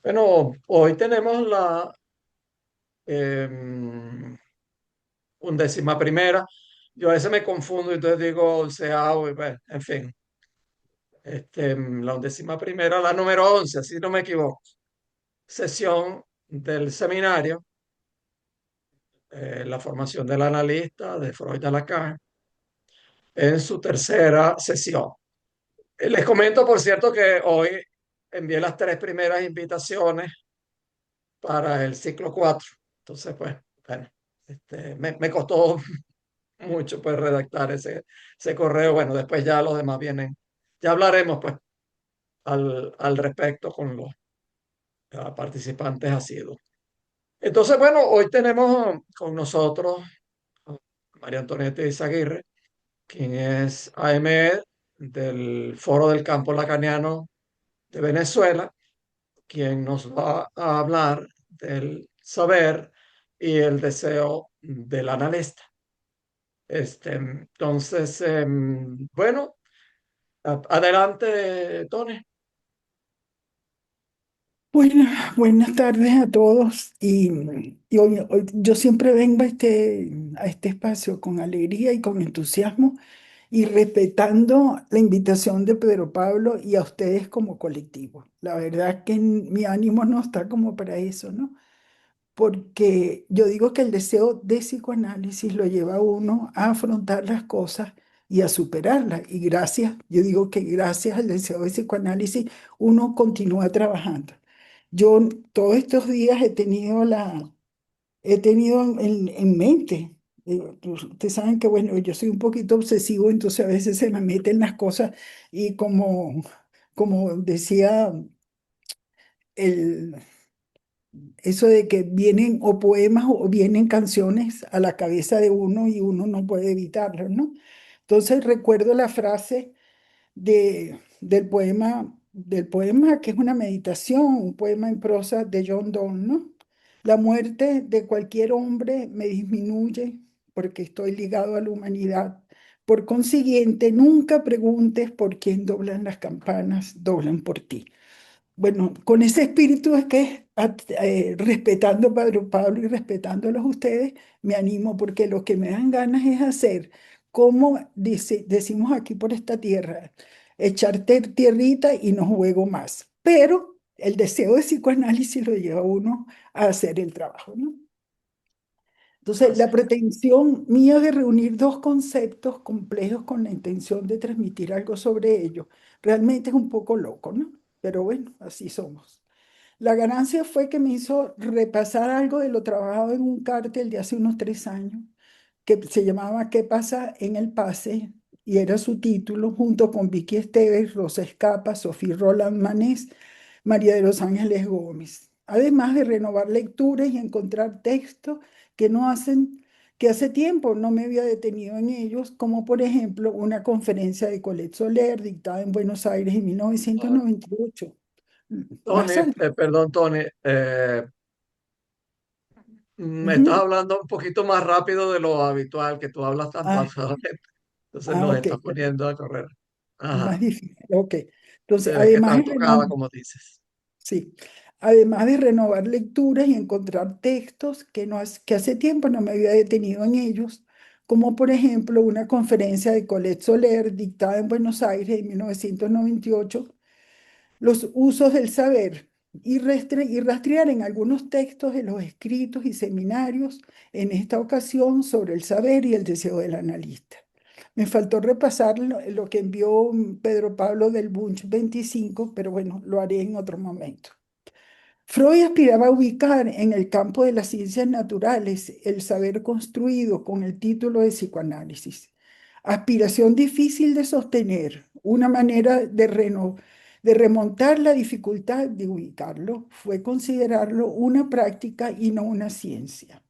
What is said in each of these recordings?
Bueno, hoy tenemos la em, 11ª. Yo a veces me confundo y entonces digo onceavo, y bueno, en fin, la 11ª, la número 11, si no me equivoco, sesión del seminario, la formación del analista de Freud a Lacan, en su tercera sesión. Les comento, por cierto, que hoy envié las tres primeras invitaciones para el ciclo 4. Entonces, pues, bueno, me costó mucho pues redactar ese correo. Bueno, después ya los demás vienen. Ya hablaremos pues al respecto con los participantes asiduos. Entonces, bueno, hoy tenemos con nosotros a María Antonieta Izaguirre, quien es AME del Foro del Campo Lacaniano de Venezuela, quien nos va a hablar del saber y el deseo del analista. Entonces, bueno, adelante, Tony. Buenas tardes a todos y hoy yo siempre vengo a este espacio con alegría y con entusiasmo y respetando la invitación de Pedro Pablo y a ustedes como colectivo. La verdad que mi ánimo no está como para eso, ¿no? Porque yo digo que el deseo de psicoanálisis lo lleva a uno a afrontar las cosas y a superarlas. Y yo digo que gracias al deseo de psicoanálisis uno continúa trabajando. Yo todos estos días he tenido en mente, ustedes saben que bueno, yo soy un poquito obsesivo, entonces a veces se me meten las cosas y como decía el eso de que vienen o poemas o vienen canciones a la cabeza de uno y uno no puede evitarlo, ¿no? Entonces recuerdo la frase del poema que es una meditación, un poema en prosa de John Donne, ¿no? La muerte de cualquier hombre me disminuye porque estoy ligado a la humanidad. Por consiguiente, nunca preguntes por quién doblan las campanas, doblan por ti. Bueno, con ese espíritu es que, respetando a Padre Pablo y respetándolos ustedes, me animo porque lo que me dan ganas es hacer, como decimos aquí por esta tierra, echarte tierrita y no juego más. Pero el deseo de psicoanálisis lo lleva a uno a hacer el trabajo, ¿no? Entonces, la Así. pretensión mía de reunir dos conceptos complejos con la intención de transmitir algo sobre ellos, realmente es un poco loco, ¿no? Pero bueno, así somos. La ganancia fue que me hizo repasar algo de lo trabajado en un cártel de hace unos 3 años, que se llamaba ¿Qué pasa en el pase? Y era su título, junto con Vicky Esteves, Rosa Escapa, Sofía Roland Manés, María de los Ángeles Gómez. Además de renovar lecturas y encontrar textos que no hacen, que hace tiempo no me había detenido en ellos, como por ejemplo una conferencia de Colette Soler dictada en Buenos Aires en Ah, 1998. Tony, Más antiguo. perdón, Tony, me estás Ujú. hablando un poquito más rápido de lo habitual, que tú hablas tan Ah, pausadamente. Entonces nos ok, estás poniendo a correr. más Ajá. difícil. Ok. Entonces, Se ve que estás tocada, como dices. sí, además de renovar lecturas y encontrar textos que hace tiempo no me había detenido en ellos, como por ejemplo una conferencia de Colette Soler dictada en Buenos Aires en 1998, los usos del saber, y rastrear en algunos textos de los escritos y seminarios, en esta ocasión sobre el saber y el deseo del analista. Me faltó repasar lo que envió Pedro Pablo del Bunch 25, pero bueno, lo haré en otro momento. Freud aspiraba a ubicar en el campo de las ciencias naturales el saber construido con el título de psicoanálisis. Aspiración difícil de sostener, una manera de remontar la dificultad de ubicarlo fue considerarlo una práctica y no una ciencia.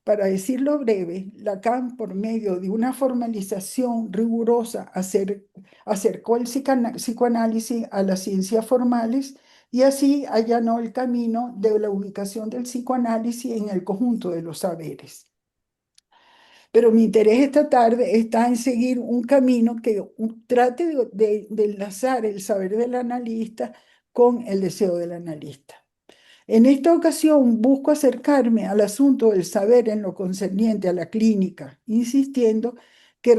Para decirlo breve, Lacan, por medio de una formalización rigurosa, acercó el psicoanálisis a las ciencias formales y así allanó el camino de la ubicación del psicoanálisis en el conjunto de los saberes. Pero mi interés esta tarde está en seguir un camino que trate de enlazar el saber del analista con el deseo del analista. En esta ocasión busco acercarme al asunto del saber en lo concerniente a la clínica, insistiendo que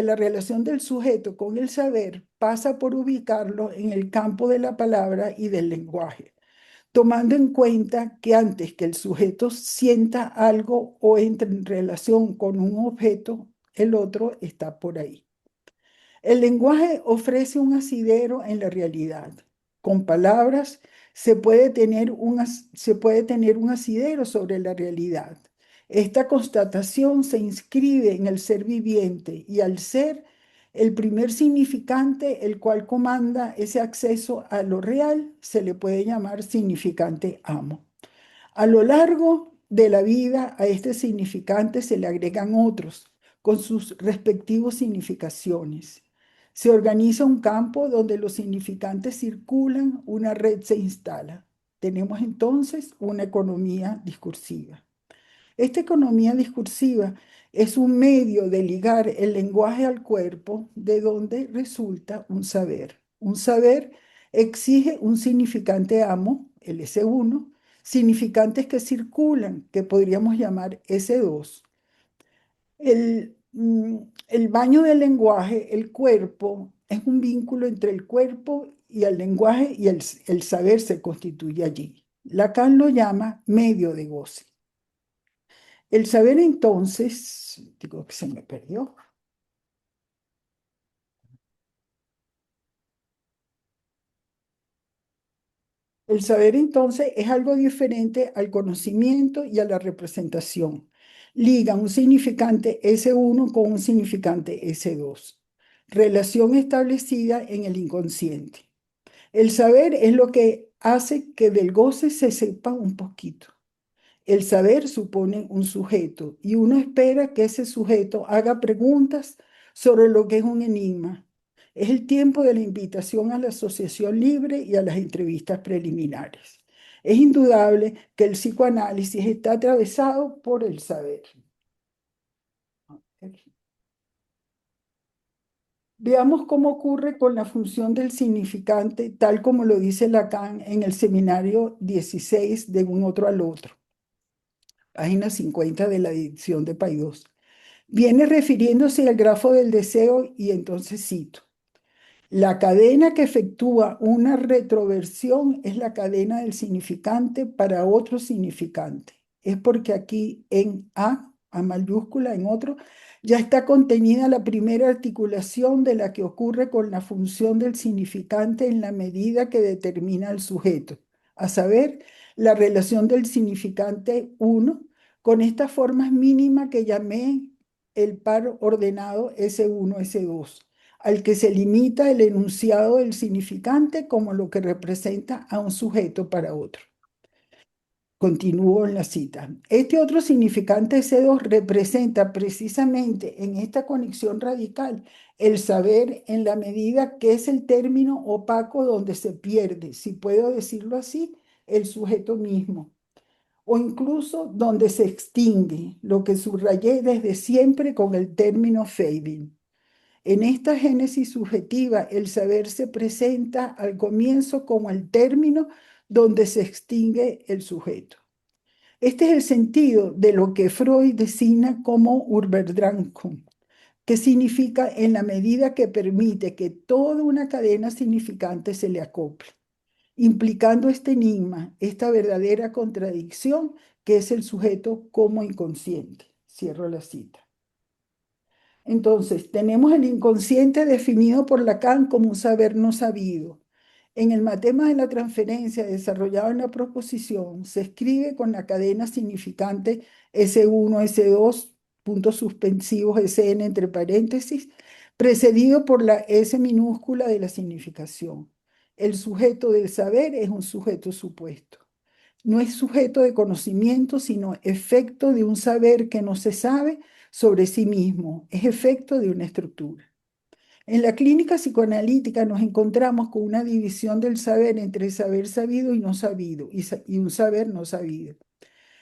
la relación del sujeto con el saber pasa por ubicarlo en el campo de la palabra y del lenguaje, tomando en cuenta que antes que el sujeto sienta algo o entre en relación con un objeto, el otro está por ahí. El lenguaje ofrece un asidero en la realidad. Con palabras se puede tener un asidero sobre la realidad. Esta constatación se inscribe en el ser viviente y al ser el primer significante, el cual comanda ese acceso a lo real, se le puede llamar significante amo. A lo largo de la vida a este significante se le agregan otros con sus respectivos significaciones. Se organiza un campo donde los significantes circulan, una red se instala. Tenemos entonces una economía discursiva. Esta economía discursiva es un medio de ligar el lenguaje al cuerpo, de donde resulta un saber. Un saber exige un significante amo, el S1, significantes que circulan, que podríamos llamar S2. El baño del lenguaje, el cuerpo, es un vínculo entre el cuerpo y el lenguaje y el saber se constituye allí. Lacan lo llama medio de goce. El saber entonces, digo que se me perdió. El saber entonces es algo diferente al conocimiento y a la representación. Liga un significante S1 con un significante S2. Relación establecida en el inconsciente. El saber es lo que hace que del goce se sepa un poquito. El saber supone un sujeto y uno espera que ese sujeto haga preguntas sobre lo que es un enigma. Es el tiempo de la invitación a la asociación libre y a las entrevistas preliminares. Es indudable que el psicoanálisis está atravesado por el saber. Veamos cómo ocurre con la función del significante, tal como lo dice Lacan en el seminario 16 de un otro al otro, página 50 de la edición de Paidós. Viene refiriéndose al grafo del deseo y entonces cito. La cadena que efectúa una retroversión es la cadena del significante para otro significante. Es porque aquí en A mayúscula, en otro, ya está contenida la primera articulación de la que ocurre con la función del significante en la medida que determina el sujeto, a saber, la relación del significante uno con estas formas mínimas que llamé el par ordenado S1, S2 al que se limita el enunciado del significante como lo que representa a un sujeto para otro. Continúo en la cita. Este otro significante C2 representa precisamente en esta conexión radical el saber en la medida que es el término opaco donde se pierde, si puedo decirlo así, el sujeto mismo, o incluso donde se extingue, lo que subrayé desde siempre con el término fading. En esta génesis subjetiva, el saber se presenta al comienzo como el término donde se extingue el sujeto. Este es el sentido de lo que Freud designa como Übertragung, que significa en la medida que permite que toda una cadena significante se le acople, implicando este enigma, esta verdadera contradicción que es el sujeto como inconsciente. Cierro la cita. Entonces, tenemos el inconsciente definido por Lacan como un saber no sabido. En el matema de la transferencia desarrollado en la proposición, se escribe con la cadena significante S1, S2, puntos suspensivos SN entre paréntesis, precedido por la S minúscula de la significación. El sujeto del saber es un sujeto supuesto. No es sujeto de conocimiento, sino efecto de un saber que no se sabe sobre sí mismo, es efecto de una estructura. En la clínica psicoanalítica nos encontramos con una división del saber entre saber sabido y no sabido, y un saber no sabido.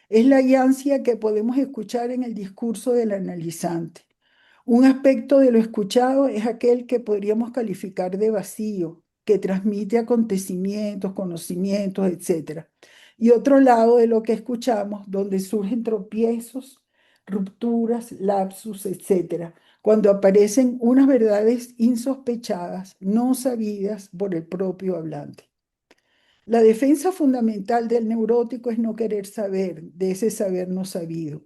Es la ansia que podemos escuchar en el discurso del analizante. Un aspecto de lo escuchado es aquel que podríamos calificar de vacío, que transmite acontecimientos, conocimientos, etc. y otro lado de lo que escuchamos, donde surgen tropiezos, rupturas, lapsus, etcétera, cuando aparecen unas verdades insospechadas, no sabidas por el propio hablante. La defensa fundamental del neurótico es no querer saber de ese saber no sabido.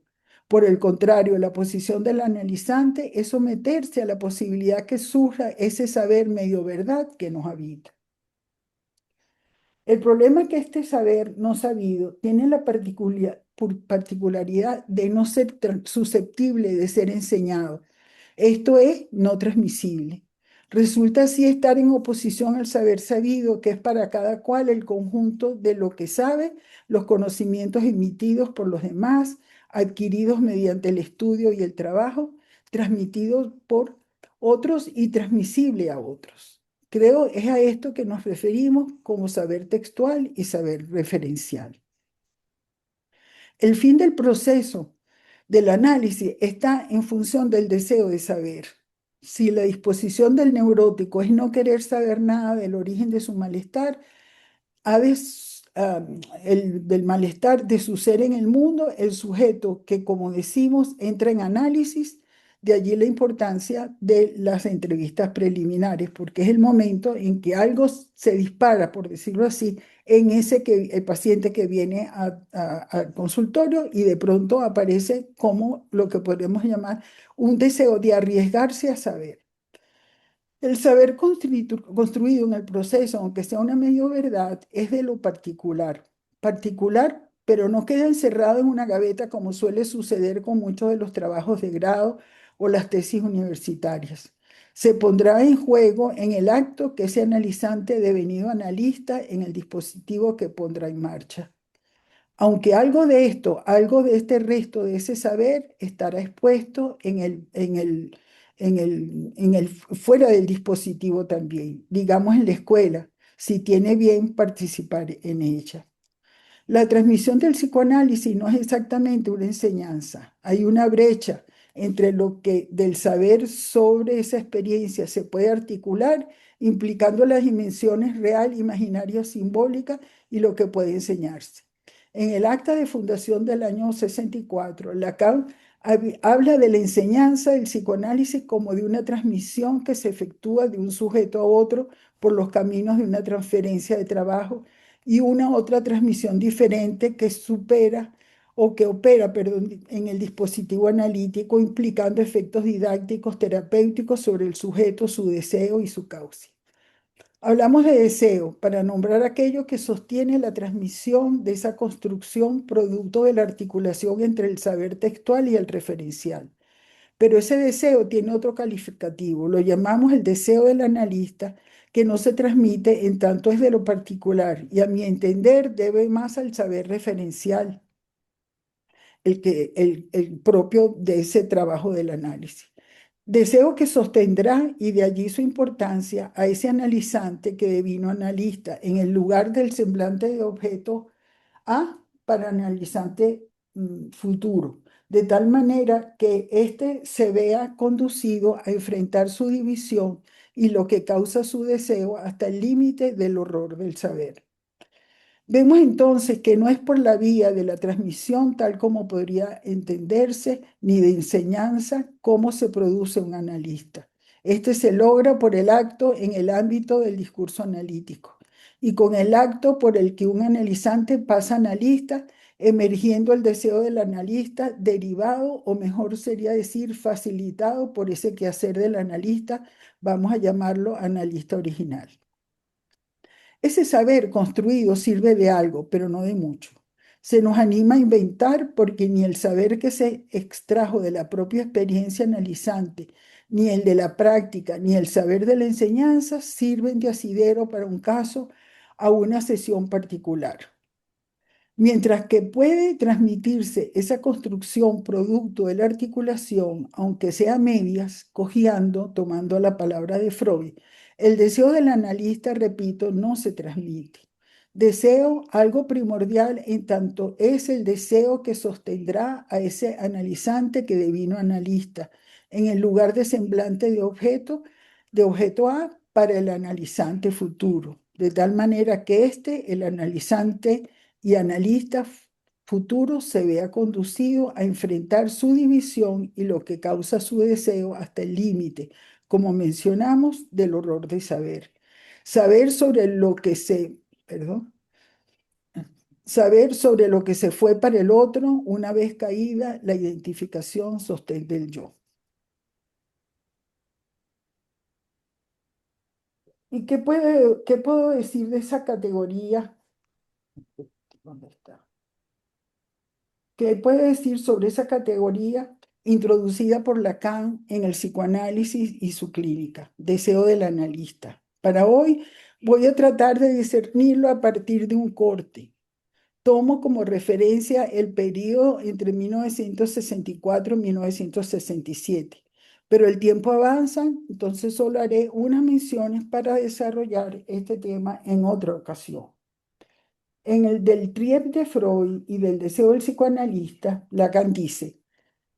Por el contrario, la posición del analizante es someterse a la posibilidad que surja ese saber medio verdad que nos habita. El problema es que este saber no sabido tiene la particularidad de no ser susceptible de ser enseñado. Esto es no transmisible. Resulta así estar en oposición al saber sabido, que es para cada cual el conjunto de lo que sabe, los conocimientos emitidos por los demás, adquiridos mediante el estudio y el trabajo, transmitidos por otros y transmisible a otros. Creo es a esto que nos referimos como saber textual y saber referencial. El fin del proceso del análisis está en función del deseo de saber. Si la disposición del neurótico es no querer saber nada del origen de su malestar, del malestar de su ser en el mundo, el sujeto que, como decimos, entra en análisis, de allí la importancia de las entrevistas preliminares, porque es el momento en que algo se dispara, por decirlo así, en el paciente que viene al consultorio y de pronto aparece como lo que podemos llamar un deseo de arriesgarse a saber. El saber construido en el proceso, aunque sea una medio verdad, es de lo particular. Particular, pero no queda encerrado en una gaveta como suele suceder con muchos de los trabajos de grado o las tesis universitarias. Se pondrá en juego en el acto que ese analizante devenido analista en el dispositivo que pondrá en marcha. Aunque algo de esto, algo de este resto de ese saber estará expuesto fuera del dispositivo también, digamos en la escuela, si tiene bien participar en ella. La transmisión del psicoanálisis no es exactamente una enseñanza. Hay una brecha entre lo que del saber sobre esa experiencia se puede articular, implicando las dimensiones real, imaginaria, simbólica y lo que puede enseñarse. En el acta de fundación del año 64, Lacan habla de la enseñanza del psicoanálisis como de una transmisión que se efectúa de un sujeto a otro por los caminos de una transferencia de trabajo y una otra transmisión diferente que supera o que opera, perdón, en el dispositivo analítico, implicando efectos didácticos terapéuticos sobre el sujeto, su deseo y su causa. Hablamos de deseo para nombrar aquello que sostiene la transmisión de esa construcción producto de la articulación entre el saber textual y el referencial. Pero ese deseo tiene otro calificativo, lo llamamos el deseo del analista, que no se transmite en tanto es de lo particular y a mi entender debe más al saber referencial, el propio de ese trabajo del análisis. Deseo que sostendrá, y de allí su importancia, a ese analizante que devino analista en el lugar del semblante de objeto A para analizante futuro, de tal manera que éste se vea conducido a enfrentar su división y lo que causa su deseo hasta el límite del horror del saber. Vemos entonces que no es por la vía de la transmisión tal como podría entenderse, ni de enseñanza, cómo se produce un analista. Este se logra por el acto en el ámbito del discurso analítico y con el acto por el que un analizante pasa a analista, emergiendo el deseo del analista derivado, o mejor sería decir, facilitado por ese quehacer del analista, vamos a llamarlo analista original. Ese saber construido sirve de algo, pero no de mucho. Se nos anima a inventar porque ni el saber que se extrajo de la propia experiencia analizante, ni el de la práctica, ni el saber de la enseñanza sirven de asidero para un caso a una sesión particular. Mientras que puede transmitirse esa construcción producto de la articulación, aunque sea a medias, cojeando, tomando la palabra de Freud, el deseo del analista, repito, no se transmite. Deseo, algo primordial en tanto es el deseo que sostendrá a ese analizante que devino analista, en el lugar de semblante de objeto A para el analizante futuro, de tal manera que el analizante y analista futuro se vea conducido a enfrentar su división y lo que causa su deseo hasta el límite, como mencionamos, del horror de saber. Saber sobre lo que se, perdón, saber sobre lo que se fue para el otro una vez caída la identificación sostén del yo. ¿Y qué puedo decir de esa categoría? ¿Dónde está? ¿Qué puede decir sobre esa categoría introducida por Lacan en el psicoanálisis y su clínica? Deseo del analista. Para hoy voy a tratar de discernirlo a partir de un corte. Tomo como referencia el periodo entre 1964 y 1967, pero el tiempo avanza, entonces solo haré unas menciones para desarrollar este tema en otra ocasión. En el del Trieb de Freud y del deseo del psicoanalista, Lacan dice,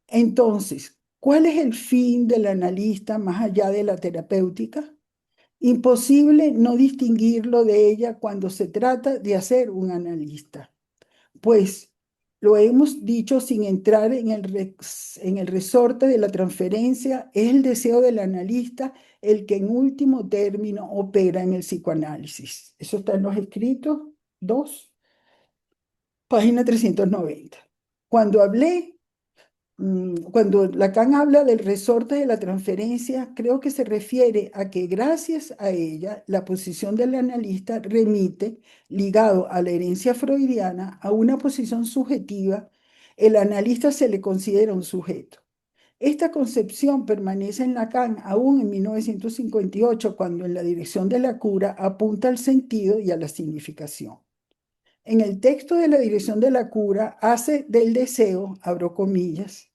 entonces, ¿cuál es el fin del analista más allá de la terapéutica? Imposible no distinguirlo de ella cuando se trata de hacer un analista. Pues lo hemos dicho sin entrar en el resorte de la transferencia, es el deseo del analista el que en último término opera en el psicoanálisis. Eso está en los escritos 2, página 390. Cuando hablé, cuando Lacan habla del resorte de la transferencia, creo que se refiere a que gracias a ella, la posición del analista remite, ligado a la herencia freudiana, a una posición subjetiva. El analista se le considera un sujeto. Esta concepción permanece en Lacan aún en 1958, cuando en la dirección de la cura apunta al sentido y a la significación. En el texto de la dirección de la cura hace del deseo, abro comillas,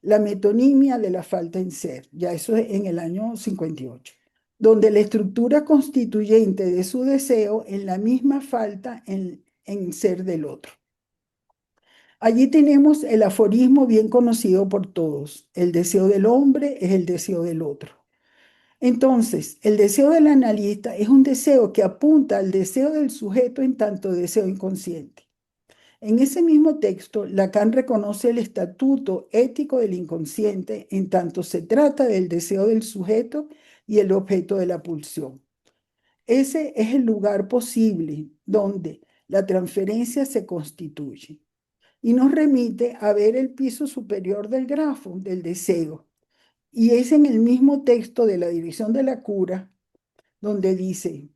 la metonimia de la falta en ser, ya eso es en el año 58, donde la estructura constituyente de su deseo es la misma falta en ser del otro. Allí tenemos el aforismo bien conocido por todos, el deseo del hombre es el deseo del otro. Entonces, el deseo del analista es un deseo que apunta al deseo del sujeto en tanto deseo inconsciente. En ese mismo texto, Lacan reconoce el estatuto ético del inconsciente en tanto se trata del deseo del sujeto y el objeto de la pulsión. Ese es el lugar posible donde la transferencia se constituye y nos remite a ver el piso superior del grafo del deseo. Y es en el mismo texto de la dirección de la cura donde dice,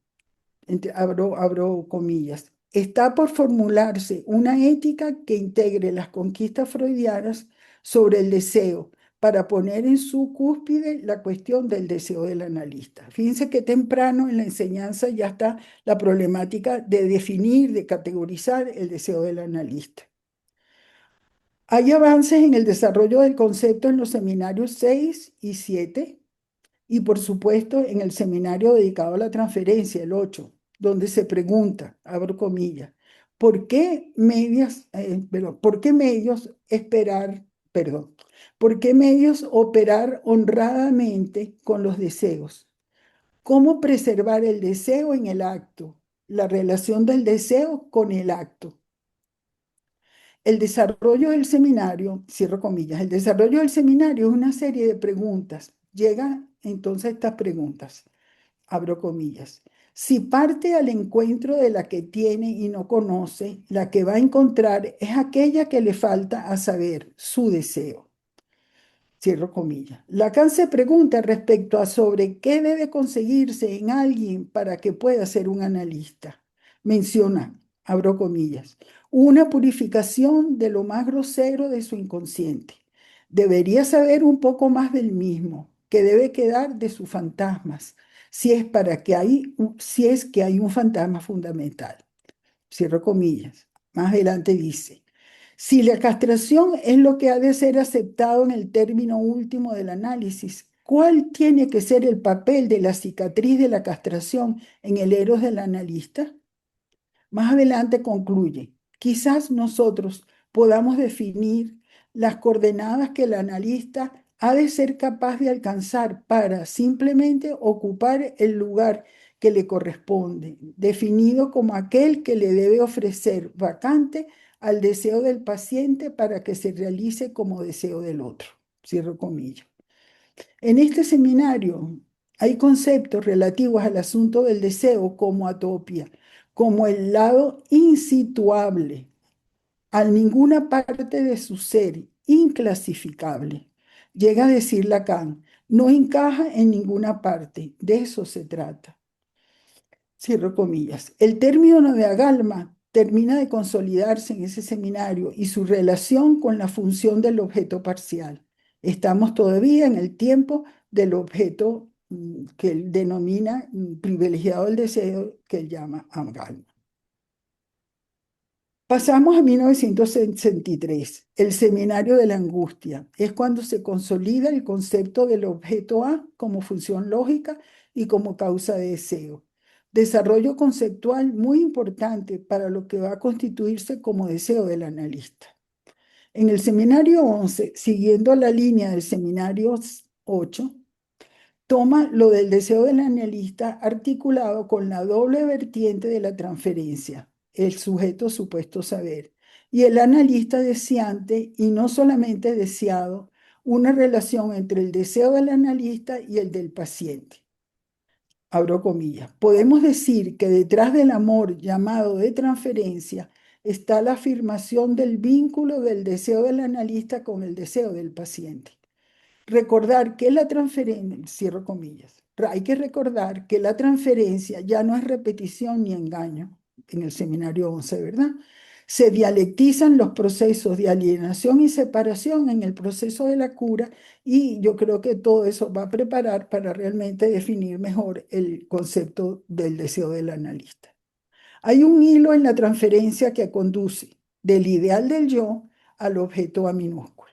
abro comillas, está por formularse una ética que integre las conquistas freudianas sobre el deseo para poner en su cúspide la cuestión del deseo del analista. Fíjense que temprano en la enseñanza ya está la problemática de definir, de categorizar el deseo del analista. Hay avances en el desarrollo del concepto en los seminarios 6 y 7 y por supuesto en el seminario dedicado a la transferencia, el 8, donde se pregunta, abro comillas, ¿por qué medios esperar, perdón, por qué medios operar honradamente con los deseos? ¿Cómo preservar el deseo en el acto? La relación del deseo con el acto. El desarrollo del seminario, cierro comillas, el desarrollo del seminario es una serie de preguntas. Llegan entonces estas preguntas, abro comillas. Si parte al encuentro de la que tiene y no conoce, la que va a encontrar es aquella que le falta a saber, su deseo. Cierro comillas. Lacan se pregunta respecto a sobre qué debe conseguirse en alguien para que pueda ser un analista. Menciona, abro comillas, una purificación de lo más grosero de su inconsciente. Debería saber un poco más del mismo, que debe quedar de sus fantasmas, si es que hay un fantasma fundamental. Cierro comillas. Más adelante dice, si la castración es lo que ha de ser aceptado en el término último del análisis, ¿cuál tiene que ser el papel de la cicatriz de la castración en el eros del analista? Más adelante concluye, quizás nosotros podamos definir las coordenadas que el analista ha de ser capaz de alcanzar para simplemente ocupar el lugar que le corresponde, definido como aquel que le debe ofrecer vacante al deseo del paciente para que se realice como deseo del otro. Cierro comillas. En este seminario hay conceptos relativos al asunto del deseo como atopia, como el lado insituable, a ninguna parte de su ser, inclasificable. Llega a decir Lacan, no encaja en ninguna parte, de eso se trata. Cierro comillas. El término de agalma termina de consolidarse en ese seminario y su relación con la función del objeto parcial. Estamos todavía en el tiempo del objeto que él denomina privilegiado el deseo, que él llama agalma. Pasamos a 1963, el seminario de la angustia. Es cuando se consolida el concepto del objeto A como función lógica y como causa de deseo. Desarrollo conceptual muy importante para lo que va a constituirse como deseo del analista. En el seminario 11, siguiendo la línea del seminario 8, toma lo del deseo del analista articulado con la doble vertiente de la transferencia, el sujeto supuesto saber, y el analista deseante y no solamente deseado, una relación entre el deseo del analista y el del paciente. Abro comillas. Podemos decir que detrás del amor llamado de transferencia está la afirmación del vínculo del deseo del analista con el deseo del paciente. Recordar que la transferencia, cierro comillas, hay que recordar que la transferencia ya no es repetición ni engaño, en el seminario 11, ¿verdad? Se dialectizan los procesos de alienación y separación en el proceso de la cura y yo creo que todo eso va a preparar para realmente definir mejor el concepto del deseo del analista. Hay un hilo en la transferencia que conduce del ideal del yo al objeto A minúscula.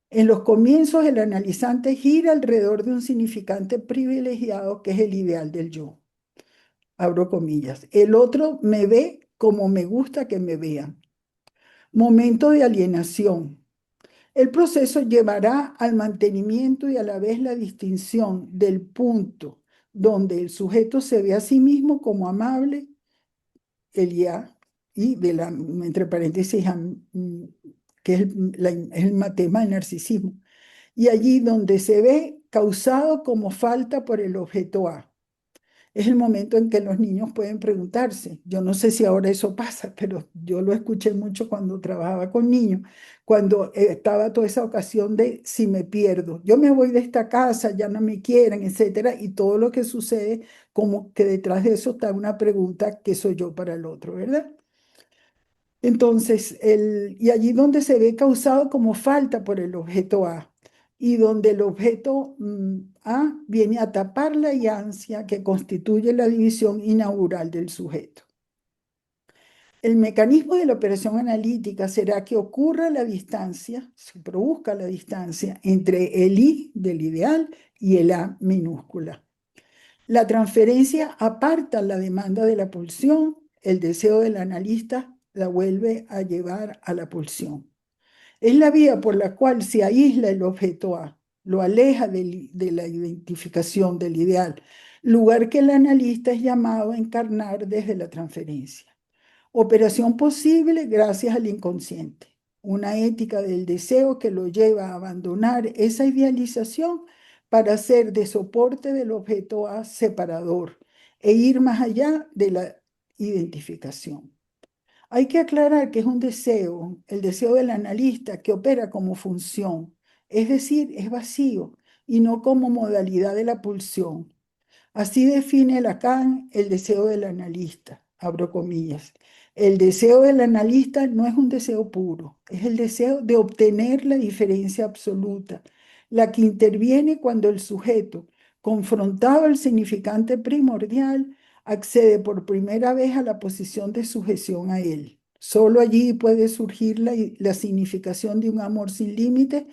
En los comienzos, el analizante gira alrededor de un significante privilegiado que es el ideal del yo. Abro comillas. El otro me ve como me gusta que me vean. Momento de alienación. El proceso llevará al mantenimiento y a la vez la distinción del punto donde el sujeto se ve a sí mismo como amable, el ya, y de la, entre paréntesis, que es el tema del narcisismo, y allí donde se ve causado como falta por el objeto A. Es el momento en que los niños pueden preguntarse. Yo no sé si ahora eso pasa, pero yo lo escuché mucho cuando trabajaba con niños, cuando estaba toda esa ocasión de si me pierdo, yo me voy de esta casa, ya no me quieren, etcétera, y todo lo que sucede, como que detrás de eso está una pregunta que soy yo para el otro, ¿verdad? Entonces, y allí donde se ve causado como falta por el objeto A y donde el objeto A viene a tapar la ansia que constituye la división inaugural del sujeto. El mecanismo de la operación analítica será que ocurra la distancia, se produzca la distancia entre el I del ideal y el A minúscula. La transferencia aparta la demanda de la pulsión, el deseo del analista la vuelve a llevar a la pulsión. Es la vía por la cual se aísla el objeto A, lo aleja de la identificación del ideal, lugar que el analista es llamado a encarnar desde la transferencia. Operación posible gracias al inconsciente, una ética del deseo que lo lleva a abandonar esa idealización para ser de soporte del objeto A separador e ir más allá de la identificación. Hay que aclarar que es un deseo, el deseo del analista que opera como función, es decir, es vacío y no como modalidad de la pulsión. Así define Lacan el deseo del analista, abro comillas. El deseo del analista no es un deseo puro, es el deseo de obtener la diferencia absoluta, la que interviene cuando el sujeto, confrontado al significante primordial, accede por primera vez a la posición de sujeción a él. Solo allí puede surgir la significación de un amor sin límites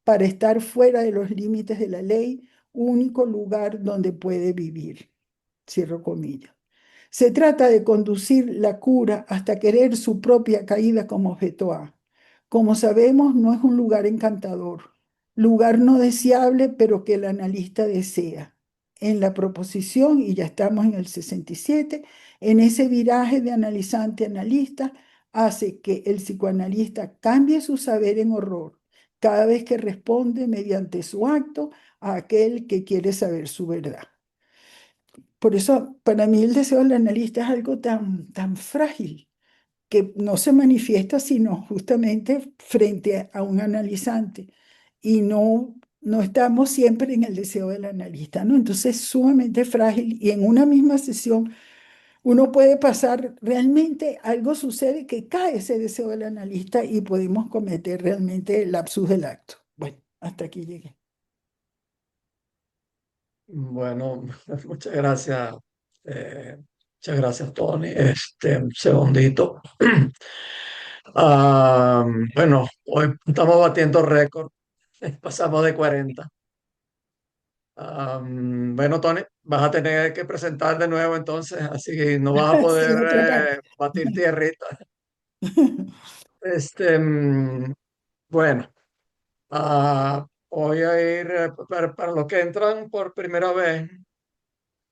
para estar fuera de los límites de la ley, único lugar donde puede vivir. Cierro comillas. Se trata de conducir la cura hasta querer su propia caída como objeto A. Como sabemos, no es un lugar encantador, lugar no deseable, pero que el analista desea. en la proposición, y ya estamos en el 67, en ese viraje de analizante-analista, hace que el psicoanalista cambie su saber en horror cada vez que responde mediante su acto a aquel que quiere saber su verdad. Por eso, para mí el deseo del analista es algo tan frágil que no se manifiesta sino justamente frente a un analizante y no estamos siempre en el deseo del analista, ¿no? Entonces es sumamente frágil y en una misma sesión uno puede pasar realmente, algo sucede que cae ese deseo del analista y podemos cometer realmente el lapsus del acto. Bueno, hasta aquí llegué. Bueno, muchas gracias. Muchas gracias, Tony. Un segundito. Ah, bueno, hoy estamos batiendo récord. Pasamos de 40. Bueno, Tony, vas a tener que presentar de nuevo entonces, así que no vas a Sí, poder otra parte. batir tierrita. Este, mm, bueno, voy a ir para los que entran por primera vez.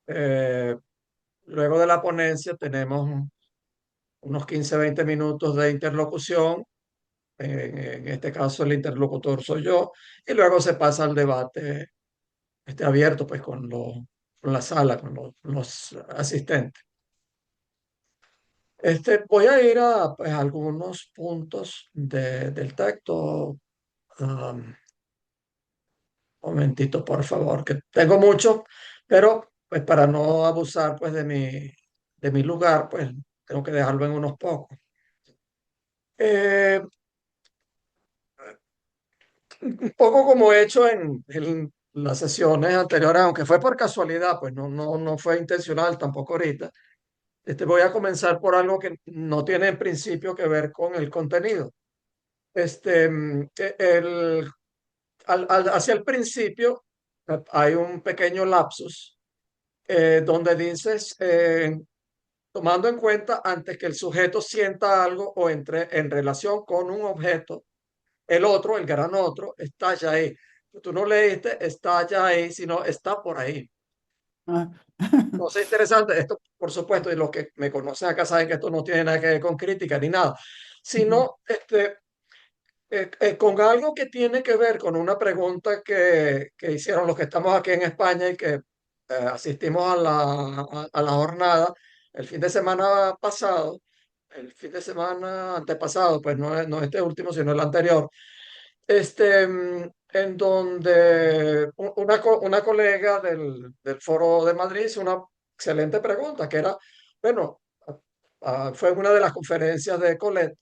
eh, Luego de la ponencia tenemos unos 15-20 minutos de interlocución. En este caso el interlocutor soy yo. Y luego se pasa al debate abierto pues con la sala, con los asistentes. Voy a ir a pues, algunos puntos del texto. Um, Momentito, por favor, que tengo mucho, pero pues para no abusar pues de mi lugar, pues tengo que dejarlo en unos pocos. Eh, un poco como he hecho en las sesiones anteriores, aunque fue por casualidad, pues no fue intencional tampoco ahorita. Voy a comenzar por algo que no tiene en principio que ver con el contenido. Este, mm, e- el, Hacia el principio hay un pequeño lapsus donde dices, tomando en cuenta antes que el sujeto sienta algo o entre en relación con un objeto, el otro, el gran otro, está ya ahí. Tú no leíste, está ya ahí, sino está por ahí. Ah. Entonces, interesante, esto por supuesto, y los que me conocen acá saben que esto no tiene nada que ver con crítica ni nada, sino con algo que tiene que ver con una pregunta que hicieron los que estamos aquí en España y que asistimos a la jornada el fin de semana pasado, el fin de semana antepasado, pues no este último, sino el anterior, en donde una colega del Foro de Madrid hizo una excelente pregunta, que era, bueno, fue una de las conferencias de Colette,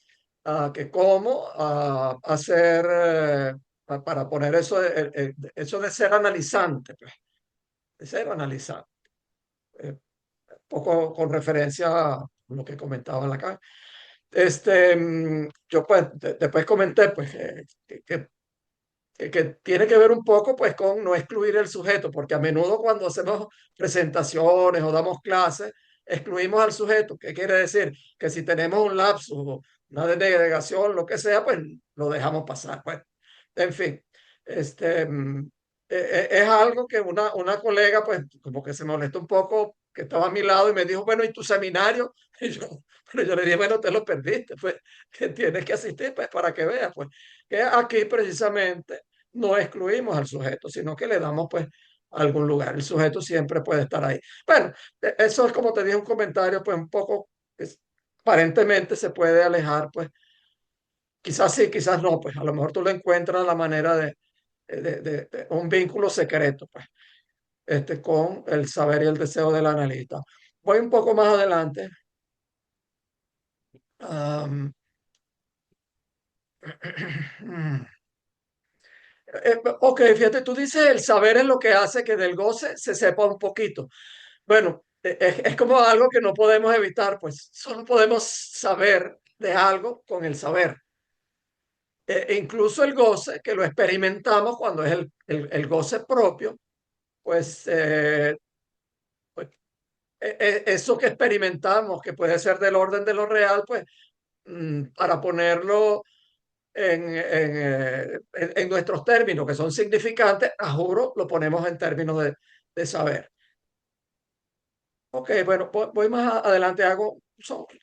que cómo hacer, para poner eso de ser analizante, pues, de ser analizante, eh, poco con referencia a lo que comentaba en la calle. Yo pues después comenté pues que tiene que ver un poco pues con no excluir el sujeto, porque a menudo cuando hacemos presentaciones o damos clases, excluimos al sujeto. ¿Qué quiere decir? Que si tenemos un lapsus o una denegación, lo que sea, pues lo dejamos pasar. Pues, en fin, este, mm, es algo que una colega pues como que se molestó un poco, que estaba a mi lado y me dijo, bueno, ¿y tu seminario? Pero yo le dije, bueno, te lo perdiste, pues que tienes que asistir pues para que veas, pues que aquí precisamente no excluimos al sujeto, sino que le damos pues algún lugar. El sujeto siempre puede estar ahí. Bueno, eso es como te dije un comentario pues un poco, aparentemente se puede alejar pues, quizás sí, quizás no, pues a lo mejor tú le encuentras la manera de un vínculo secreto pues, con el saber y el deseo del analista. Voy un poco más adelante. Am, ok, fíjate, tú dices el saber es lo que hace que del goce se sepa un poquito. Bueno, es como algo que no podemos evitar, pues solo podemos saber de algo con el saber. Incluso el goce, que lo experimentamos cuando es el goce propio, pues, pues, eso que experimentamos, que puede ser del orden de lo real, pues para ponerlo en nuestros términos, que son significantes, a juro, lo ponemos en términos de saber. Ok, bueno, voy más adelante.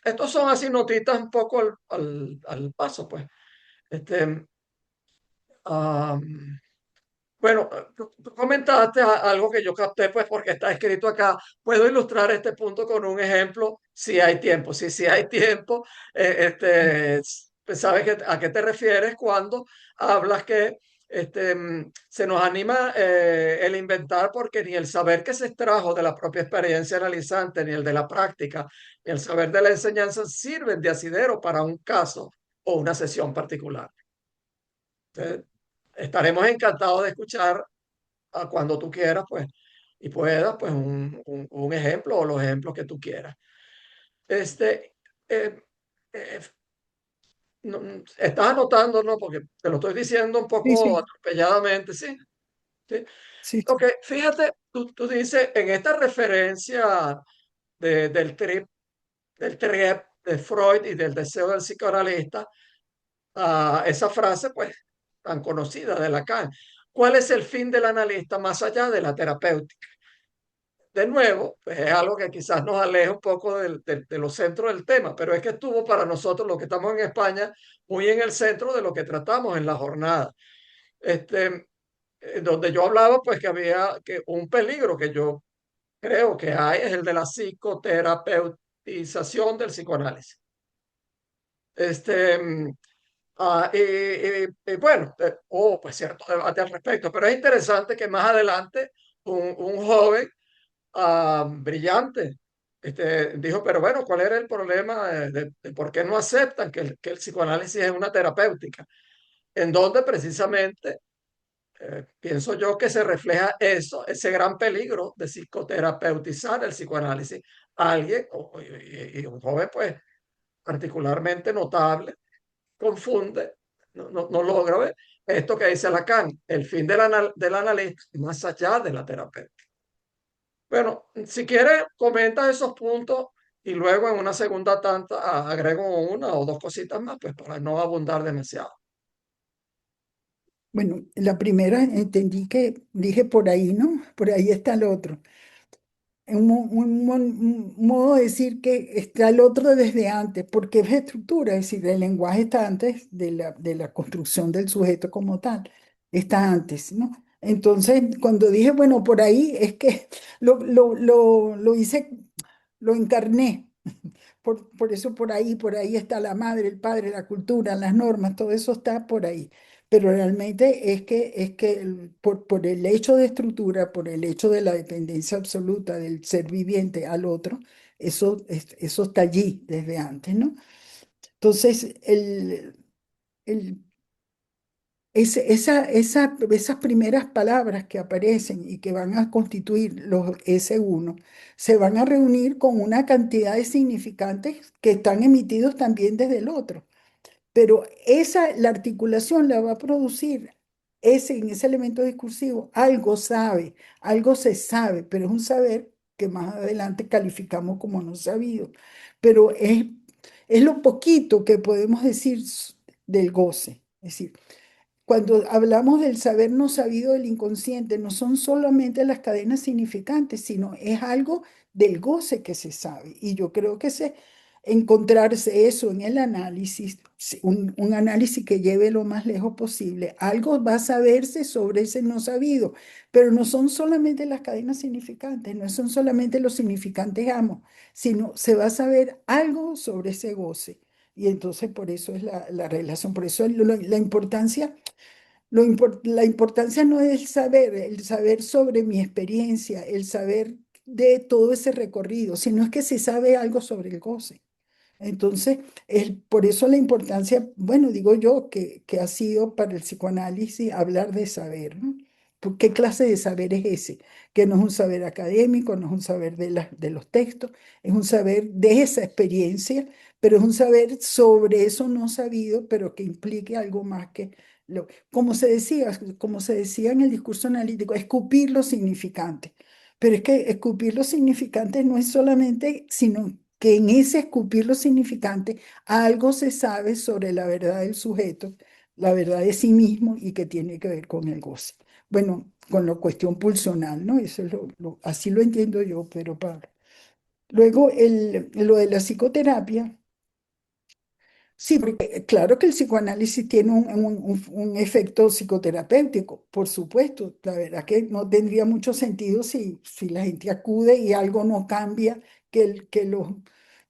Estos son así notitas un poco al paso, pues. Este, ah, bueno, tú comentaste algo que yo capté, pues porque está escrito acá. Puedo ilustrar este punto con un ejemplo si hay tiempo. Si hay tiempo, pues sabes a qué te refieres cuando hablas que se nos anima el inventar porque ni el saber que se extrajo de la propia experiencia analizante, ni el de la práctica, ni el saber de la enseñanza sirven de asidero para un caso o una sesión particular. Entonces, estaremos encantados de escuchar cuando tú quieras, pues, y puedas, pues, un ejemplo o los ejemplos que tú quieras. Este, eh, eh, estás anotando, ¿no? Porque te lo estoy diciendo un Sí, poco sí, atropelladamente, ¿sí? ¿Sí? sí, Ok, sí, fíjate, tú dices en esta referencia del trip de Freud y del deseo del psicoanalista, esa frase, pues, tan conocida de Lacan. ¿Cuál es el fin del analista más allá de la terapéutica? De nuevo, pues es algo que quizás nos aleja un poco de los centros del tema, pero es que estuvo para nosotros, los que estamos en España, muy en el centro de lo que tratamos en la jornada. Este, donde yo hablaba, pues que había que un peligro que yo creo que hay es el de la psicoterapeutización del psicoanálisis. Este, y bueno, pues cierto debate al respecto, pero es interesante que más adelante un joven brillante dijo, pero bueno, ¿cuál era el problema de por qué no aceptan que el psicoanálisis es una terapéutica? En donde precisamente pienso yo que se refleja eso, ese gran peligro de psicoterapeutizar el psicoanálisis. Alguien, y un joven pues particularmente notable, confunde, no logra ver esto que dice Lacan, el fin del analista más allá de la terapia. Bueno, si quieres, comenta esos puntos y luego en una segunda tanta agrego una o dos cositas más, pues para no abundar demasiado. bueno, la primera entendí que dije por ahí, ¿no? Por ahí está el otro. Un modo de decir que está el otro desde antes, porque es estructura, es decir, el lenguaje está antes de la construcción del sujeto como tal, está antes, ¿no? Entonces, cuando dije, bueno, por ahí es que lo hice, lo encarné. Por eso por ahí está la madre, el padre, la cultura, las normas, todo eso está por ahí. Pero realmente es que por el hecho de estructura, por el hecho de la dependencia absoluta del ser viviente al otro, eso está allí desde antes, ¿no? Entonces, el, esas primeras palabras que aparecen y que van a constituir los S1 se van a reunir con una cantidad de significantes que están emitidos también desde el otro. Pero la articulación la va a producir en ese elemento discursivo. Algo sabe, algo se sabe, pero es un saber que más adelante calificamos como no sabido. Pero es lo poquito que podemos decir del goce. Es decir, cuando hablamos del saber no sabido del inconsciente, no son solamente las cadenas significantes, sino es algo del goce que se sabe. Y yo creo que encontrarse eso en el análisis, un análisis que lleve lo más lejos posible, algo va a saberse sobre ese no sabido, pero no son solamente las cadenas significantes, no son solamente los significantes amos, sino se va a saber algo sobre ese goce. Y entonces por eso es la relación, por eso la importancia la importancia no es el saber sobre mi experiencia, el saber de todo ese recorrido, sino es que se sabe algo sobre el goce. Entonces, por eso la importancia, bueno, digo yo, que ha sido para el psicoanálisis hablar de saber, ¿no? ¿Qué clase de saber es ese? Que no es un saber académico, no es un saber de los textos, es un saber de esa experiencia, pero es un saber sobre eso no sabido, pero que implique algo más que como se decía en el discurso analítico, escupir lo significante. Pero es que escupir lo significante no es solamente, sino que en ese escupir lo significante algo se sabe sobre la verdad del sujeto, la verdad de sí mismo y que tiene que ver con el goce. Bueno, con la cuestión pulsional, ¿no? Eso es así lo entiendo yo, pero Pablo. Luego, lo de la psicoterapia. Sí, porque claro que el psicoanálisis tiene un efecto psicoterapéutico, por supuesto. La verdad que no tendría mucho sentido si la gente acude y algo no cambia,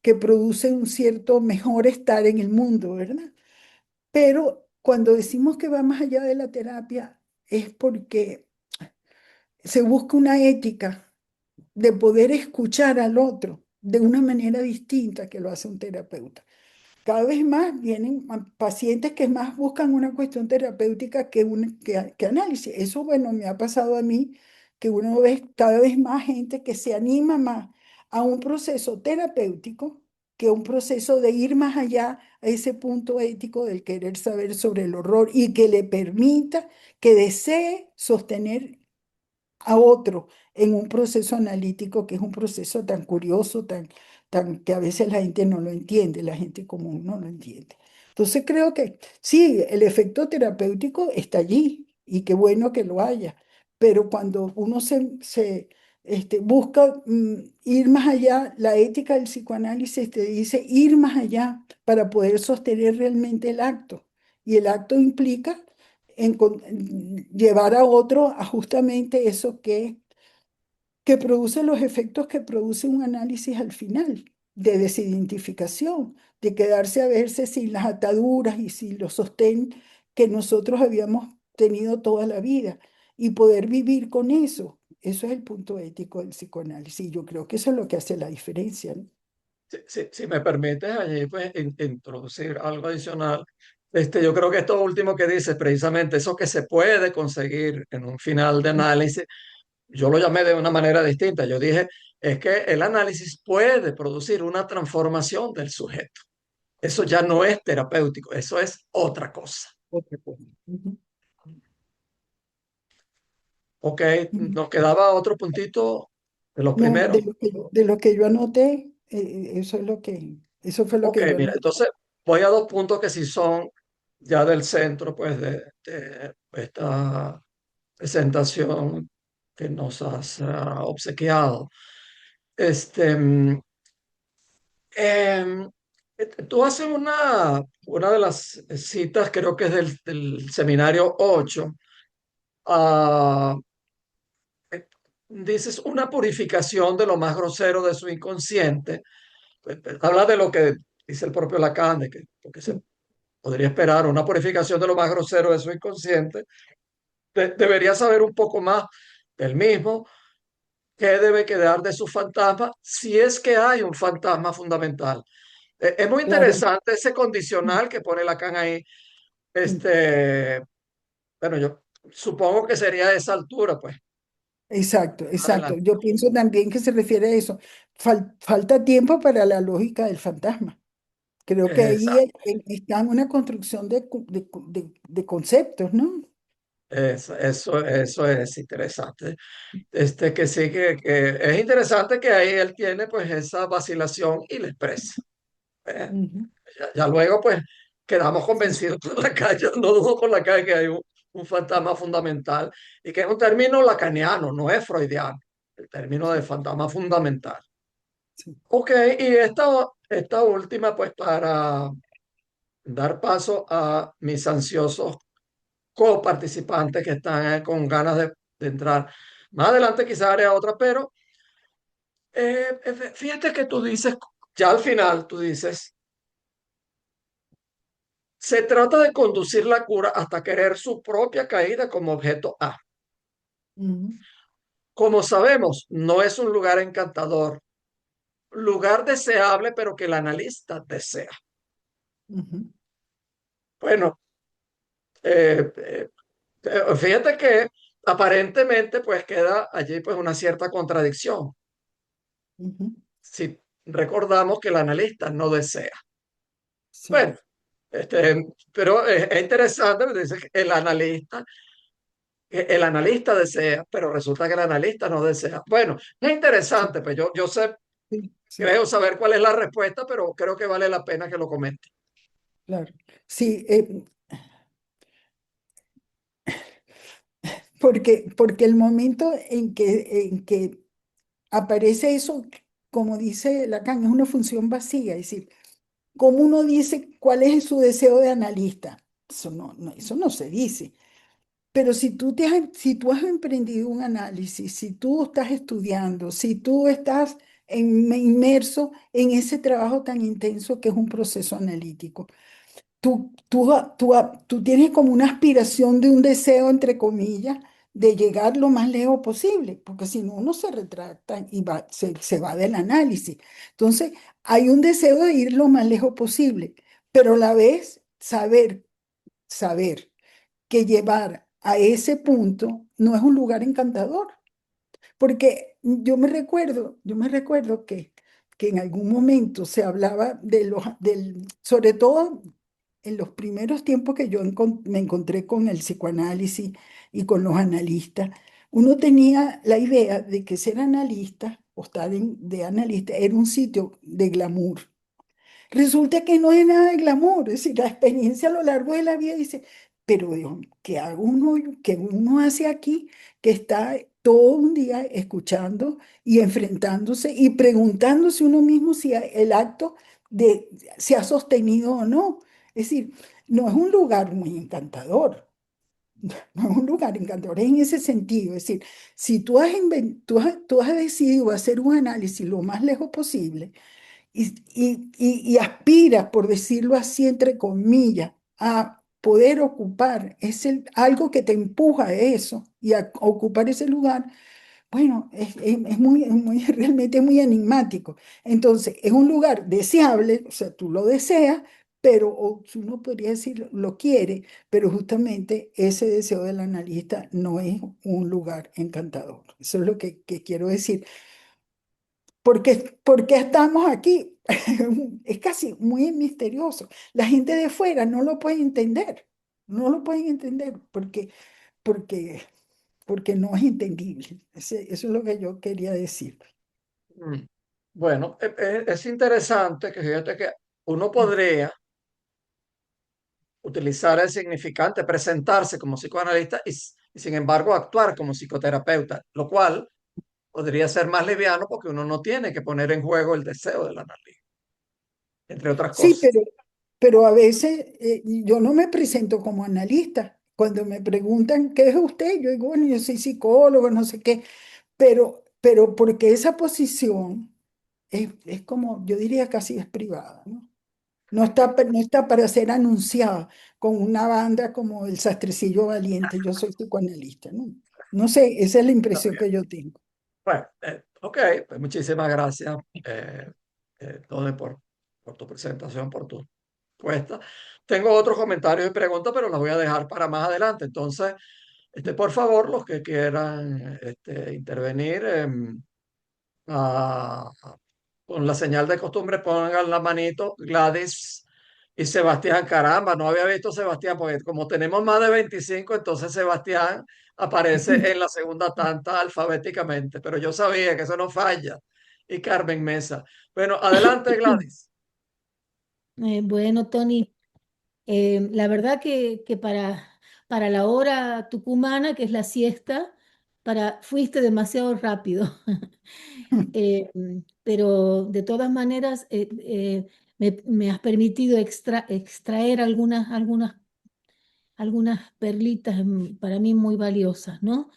que produce un cierto mejor estar en el mundo, ¿verdad? Pero cuando decimos que va más allá de la terapia, es porque se busca una ética de poder escuchar al otro de una manera distinta que lo hace un terapeuta. Cada vez más vienen pacientes que más buscan una cuestión terapéutica que análisis. Eso, bueno, me ha pasado a mí, que uno ve cada vez más gente que se anima más a un proceso terapéutico que un proceso de ir más allá a ese punto ético del querer saber sobre el horror y que le permita, que desee sostener a otro en un proceso analítico que es un proceso tan curioso, que a veces la gente no lo entiende, la gente común no lo entiende. Entonces creo que sí, el efecto terapéutico está allí y qué bueno que lo haya, pero cuando uno busca ir más allá, la ética del psicoanálisis te dice ir más allá para poder sostener realmente el acto. Y el acto implica llevar a otro a justamente eso que produce los efectos que produce un análisis al final, de desidentificación, de quedarse a verse sin las ataduras y sin los sostén que nosotros habíamos tenido toda la vida y poder vivir con eso. Eso es el punto ético del psicoanálisis. Y yo creo que eso es lo que hace la diferencia, ¿no? Si me permites allí, pues introducir algo adicional. Yo creo que esto último que dices, precisamente eso que se puede conseguir en un final de análisis, yo lo llamé de una manera distinta. Yo dije, es que el análisis puede producir una transformación del sujeto. Eso ya no es terapéutico, eso es otra cosa. Otra cosa. Ujú. Ok, Ujú. nos quedaba otro puntito de los No, primeros. de lo que yo anoté, eso fue lo Ok, que yo mira, anoté. entonces voy a dos puntos que sí son ya del centro, pues, de esta presentación que nos has obsequiado. Este, mm, em, Tú haces una de las citas, creo que es del seminario 8. ah, eh, Dices una purificación de lo más grosero de su inconsciente. Habla de lo que dice el propio Lacan, de que, porque se podría esperar una purificación de lo más grosero de su inconsciente. Debería saber un poco más del mismo, qué debe quedar de su fantasma, si es que hay un fantasma fundamental. Es muy Claro. interesante ese condicional que pone Lacan ahí. Sí. Este, bueno, yo supongo que sería a esa altura, pues, Exacto, exacto. adelante. Yo pienso también que se refiere a eso. Falta tiempo para la lógica del fantasma. Creo que ahí Exacto. está en una construcción de conceptos, ¿no? Eso es interesante. Que sí, que es interesante que ahí él tiene pues esa vacilación y la expresa. Eh, Ujú. ya luego pues quedamos Sí, convencidos con la calle, yo no dudo con la calle que hay un fantasma fundamental y que es un término lacaniano, no es freudiano, el término de sí, fantasma fundamental. sí. Ok, y esta última pues para dar paso a mis ansiosos coparticipantes que están con ganas de entrar. Más adelante quizás haré otra, pero fíjate que tú dices, ya al final tú dices, se trata de conducir la cura hasta querer su propia caída como objeto A. Ujú, Como sabemos, no es un lugar encantador, lugar deseable, pero que el analista desea. ujú, Bueno, eh, fíjate que aparentemente pues queda allí pues una cierta contradicción ujú. si recordamos que el analista no desea. Sí, Bueno, pero es interesante, porque dice que el analista desea, pero resulta que el analista no desea. Bueno, es sí, interesante, pues yo sé, sí, sí, creo saber cuál es la respuesta, pero creo que vale la pena que lo comente. claro. Sí, porque el momento en que aparece eso como dice Lacan, es una función vacía, es decir, ¿cómo uno dice cuál es su deseo de analista? Eso no se dice. Pero si tú has emprendido un análisis, si tú estás estudiando, si tú estás inmerso en ese trabajo tan intenso que es un proceso analítico, tú tienes como una aspiración de un deseo, entre comillas, de llegar lo más lejos posible, porque si no, uno se retracta y se va del análisis. Entonces, hay un deseo de ir lo más lejos posible, pero a la vez saber que llevar a ese punto no es un lugar encantador. Porque yo me recuerdo que en algún momento se hablaba sobre todo en los primeros tiempos que me encontré con el psicoanálisis y con los analistas, uno tenía la idea de que ser analista o estar de analista era un sitio de glamour. Resulta que no es nada de glamour, es decir, la experiencia a lo largo de la vida dice, pero Dios, qué uno hace aquí que está todo un día escuchando y enfrentándose y preguntándose uno mismo si el acto se ha sostenido o no? Es decir, no es un lugar muy encantador, no es un lugar encantador en ese sentido. Es decir, si tú has decidido hacer un análisis lo más lejos posible, y aspira, por decirlo así, entre comillas, a poder ocupar algo que te empuja a eso y a ocupar ese lugar, bueno, realmente muy enigmático. Entonces, es un lugar deseable, o sea, tú lo deseas, pero uno podría decir lo quiere, pero justamente ese deseo del analista no es un lugar encantador. Eso es lo que quiero decir. ¿Por qué estamos aquí? Es casi muy misterioso. La gente de fuera no lo puede entender, no lo pueden entender porque, porque no es entendible. Eso es lo que yo quería decir. Mm. Bueno, es interesante que fíjate que uno podría utilizar el significante, presentarse como psicoanalista y sin embargo actuar como psicoterapeuta, lo cual podría ser más liviano porque uno no tiene que poner en juego el deseo del analista, entre otras Sí, cosas. pero a veces yo no me presento como analista. Cuando me preguntan, ¿qué es usted? Yo digo, bueno, yo soy psicólogo, no sé qué, pero porque esa posición es como, yo diría casi es privada, ¿no? No está para ser anunciada con una banda como el Sastrecillo Valiente. Yo soy psicoanalista, ¿no? No sé, esa es la Está impresión bien. que yo tengo. Bueno, ok, pues muchísimas gracias, Tony, por tu presentación, por tu respuesta. Tengo otros comentarios y preguntas, pero las voy a dejar para más adelante. Entonces, por favor, los que quieran intervenir, ah, con la señal de costumbre, pongan la manito. Gladys y Sebastián, caramba, no había visto a Sebastián, porque como tenemos más de 25, entonces Sebastián aparece en la segunda tanda alfabéticamente, pero yo sabía que eso no falla. Y Carmen Mesa. Bueno, adelante, Gladys. Bueno, Tony, la verdad que para la hora tucumana, que es la siesta, fuiste demasiado rápido. Eh, pero de todas maneras, me has permitido extraer algunas perlitas para mí muy valiosas, ¿no?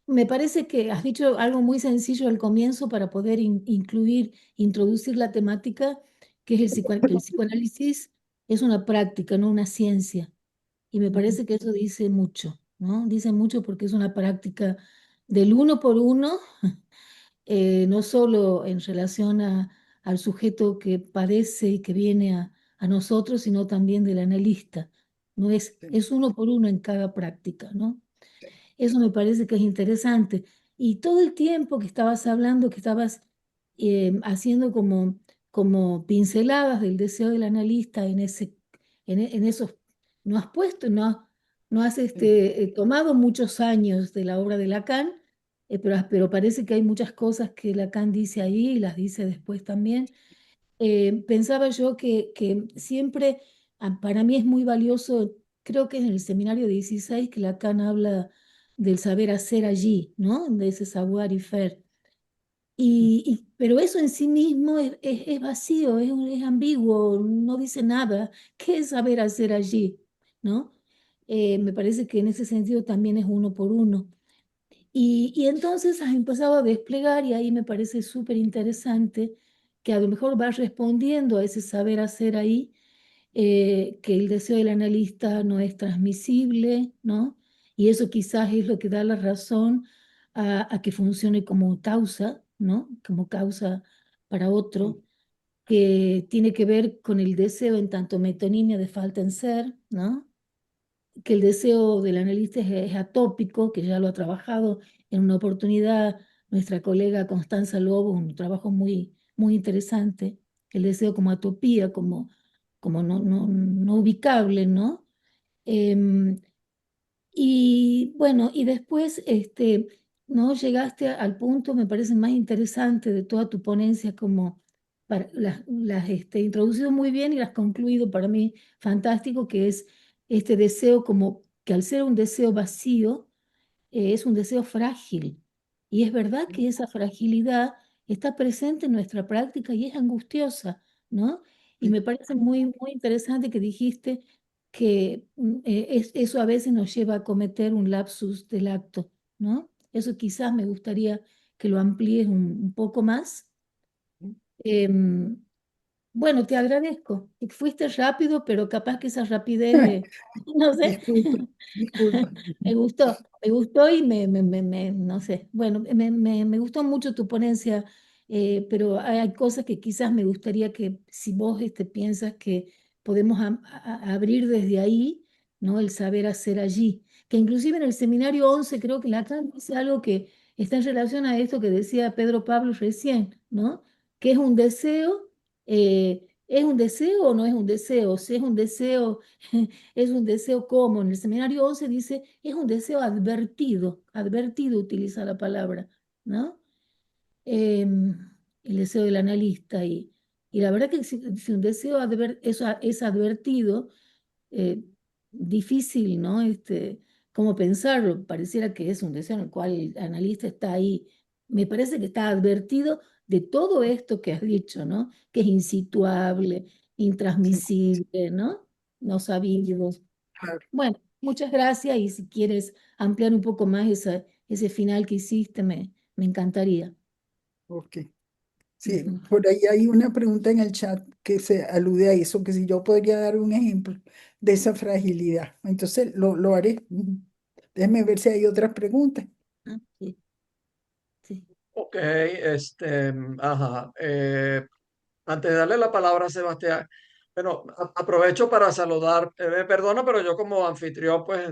Me parece que has dicho algo muy sencillo al comienzo para poder introducir la temática, que es que el psicoanálisis es una práctica, no una ciencia. Y me parece que eso dice mucho, ¿no? Dice mucho porque es una práctica del uno por uno, no solo en relación al sujeto que padece y que viene a nosotros, sino también del analista. No es uno por uno en cada práctica, ¿no? Eso me parece que es interesante. Y todo el tiempo que estabas hablando, que estabas haciendo como pinceladas del deseo del analista en esos, no has puesto, no has tomado muchos años de la obra de Lacan, pero parece que hay muchas cosas que Lacan dice ahí y las dice después también. Pensaba yo que siempre, para mí es muy valioso, creo que es en el seminario 16 que Lacan habla del saber hacer allí, ¿no? De ese savoir y faire. pero eso en sí mismo es vacío, es ambiguo, no dice nada. ¿Qué es saber hacer allí? ¿No? Me parece que en ese sentido también es uno por uno. Y entonces has empezado a desplegar y ahí me parece súper interesante que a lo mejor vas respondiendo a ese saber hacer ahí, que el deseo del analista no es transmisible, ¿no? Y eso quizás es lo que da la razón a que funcione como causa, ¿no? Como causa para otro, que tiene que ver con el deseo en tanto metonimia de falta en ser, ¿no? Que el deseo del analista es atópico, que ya lo ha trabajado en una oportunidad nuestra colega Constanza Lobo, un trabajo muy interesante, el deseo como atopía, como no ubicable, ¿no? Em, y bueno, y después, ¿no? Llegaste al punto, me parece más interesante de toda tu ponencia, como las introducido muy bien y las concluido para mí fantástico, que es este deseo como que al ser un deseo vacío, es un deseo frágil. Y es verdad que esa fragilidad está presente en nuestra práctica y es angustiosa, ¿no? Y Sí, me parece muy interesante que dijiste que eso a veces nos lleva a cometer un lapsus del acto, ¿no? Eso quizás me gustaría que lo amplíes un poco más. Em, bueno, te agradezco. Fuiste rápido, pero capaz que esa rapidez, no sé, disculpa, disculpa. me gustó y no sé, bueno, me gustó mucho tu ponencia, pero hay cosas que quizás me gustaría que si vos piensas que podemos abrir desde ahí, ¿no? El saber hacer allí, que inclusive en el seminario 11 creo que Lacan dice algo que está en relación a esto que decía Pedro Pablo recién, ¿no? Que ¿es un deseo o no es un deseo? Si es un deseo, es un deseo como en el seminario 11 dice, es un deseo advertido, advertido utiliza la palabra, ¿no? El deseo del analista y la verdad que si un deseo es advertido, eh, difícil, ¿no? Cómo pensarlo, pareciera que es un deseo en el cual el analista está ahí. Me parece que está advertido de todo esto que has dicho, ¿no? Que es insituable, Sí, intransmisible, ¿no? No sabido. claro, Bueno, muchas gracias y si quieres ampliar un poco más ese final que hiciste, me encantaría. ok. Sí, Ujú. por ahí hay una pregunta en el chat que se alude a eso, que si yo podría dar un ejemplo de esa fragilidad. Entonces lo haré. Déjeme ver si hay otras preguntas. Ah, sí, sí. Ok, ajá. Antes de darle la palabra a Sebastián, bueno, aprovecho para saludar, me perdono, pero yo como anfitrión, pues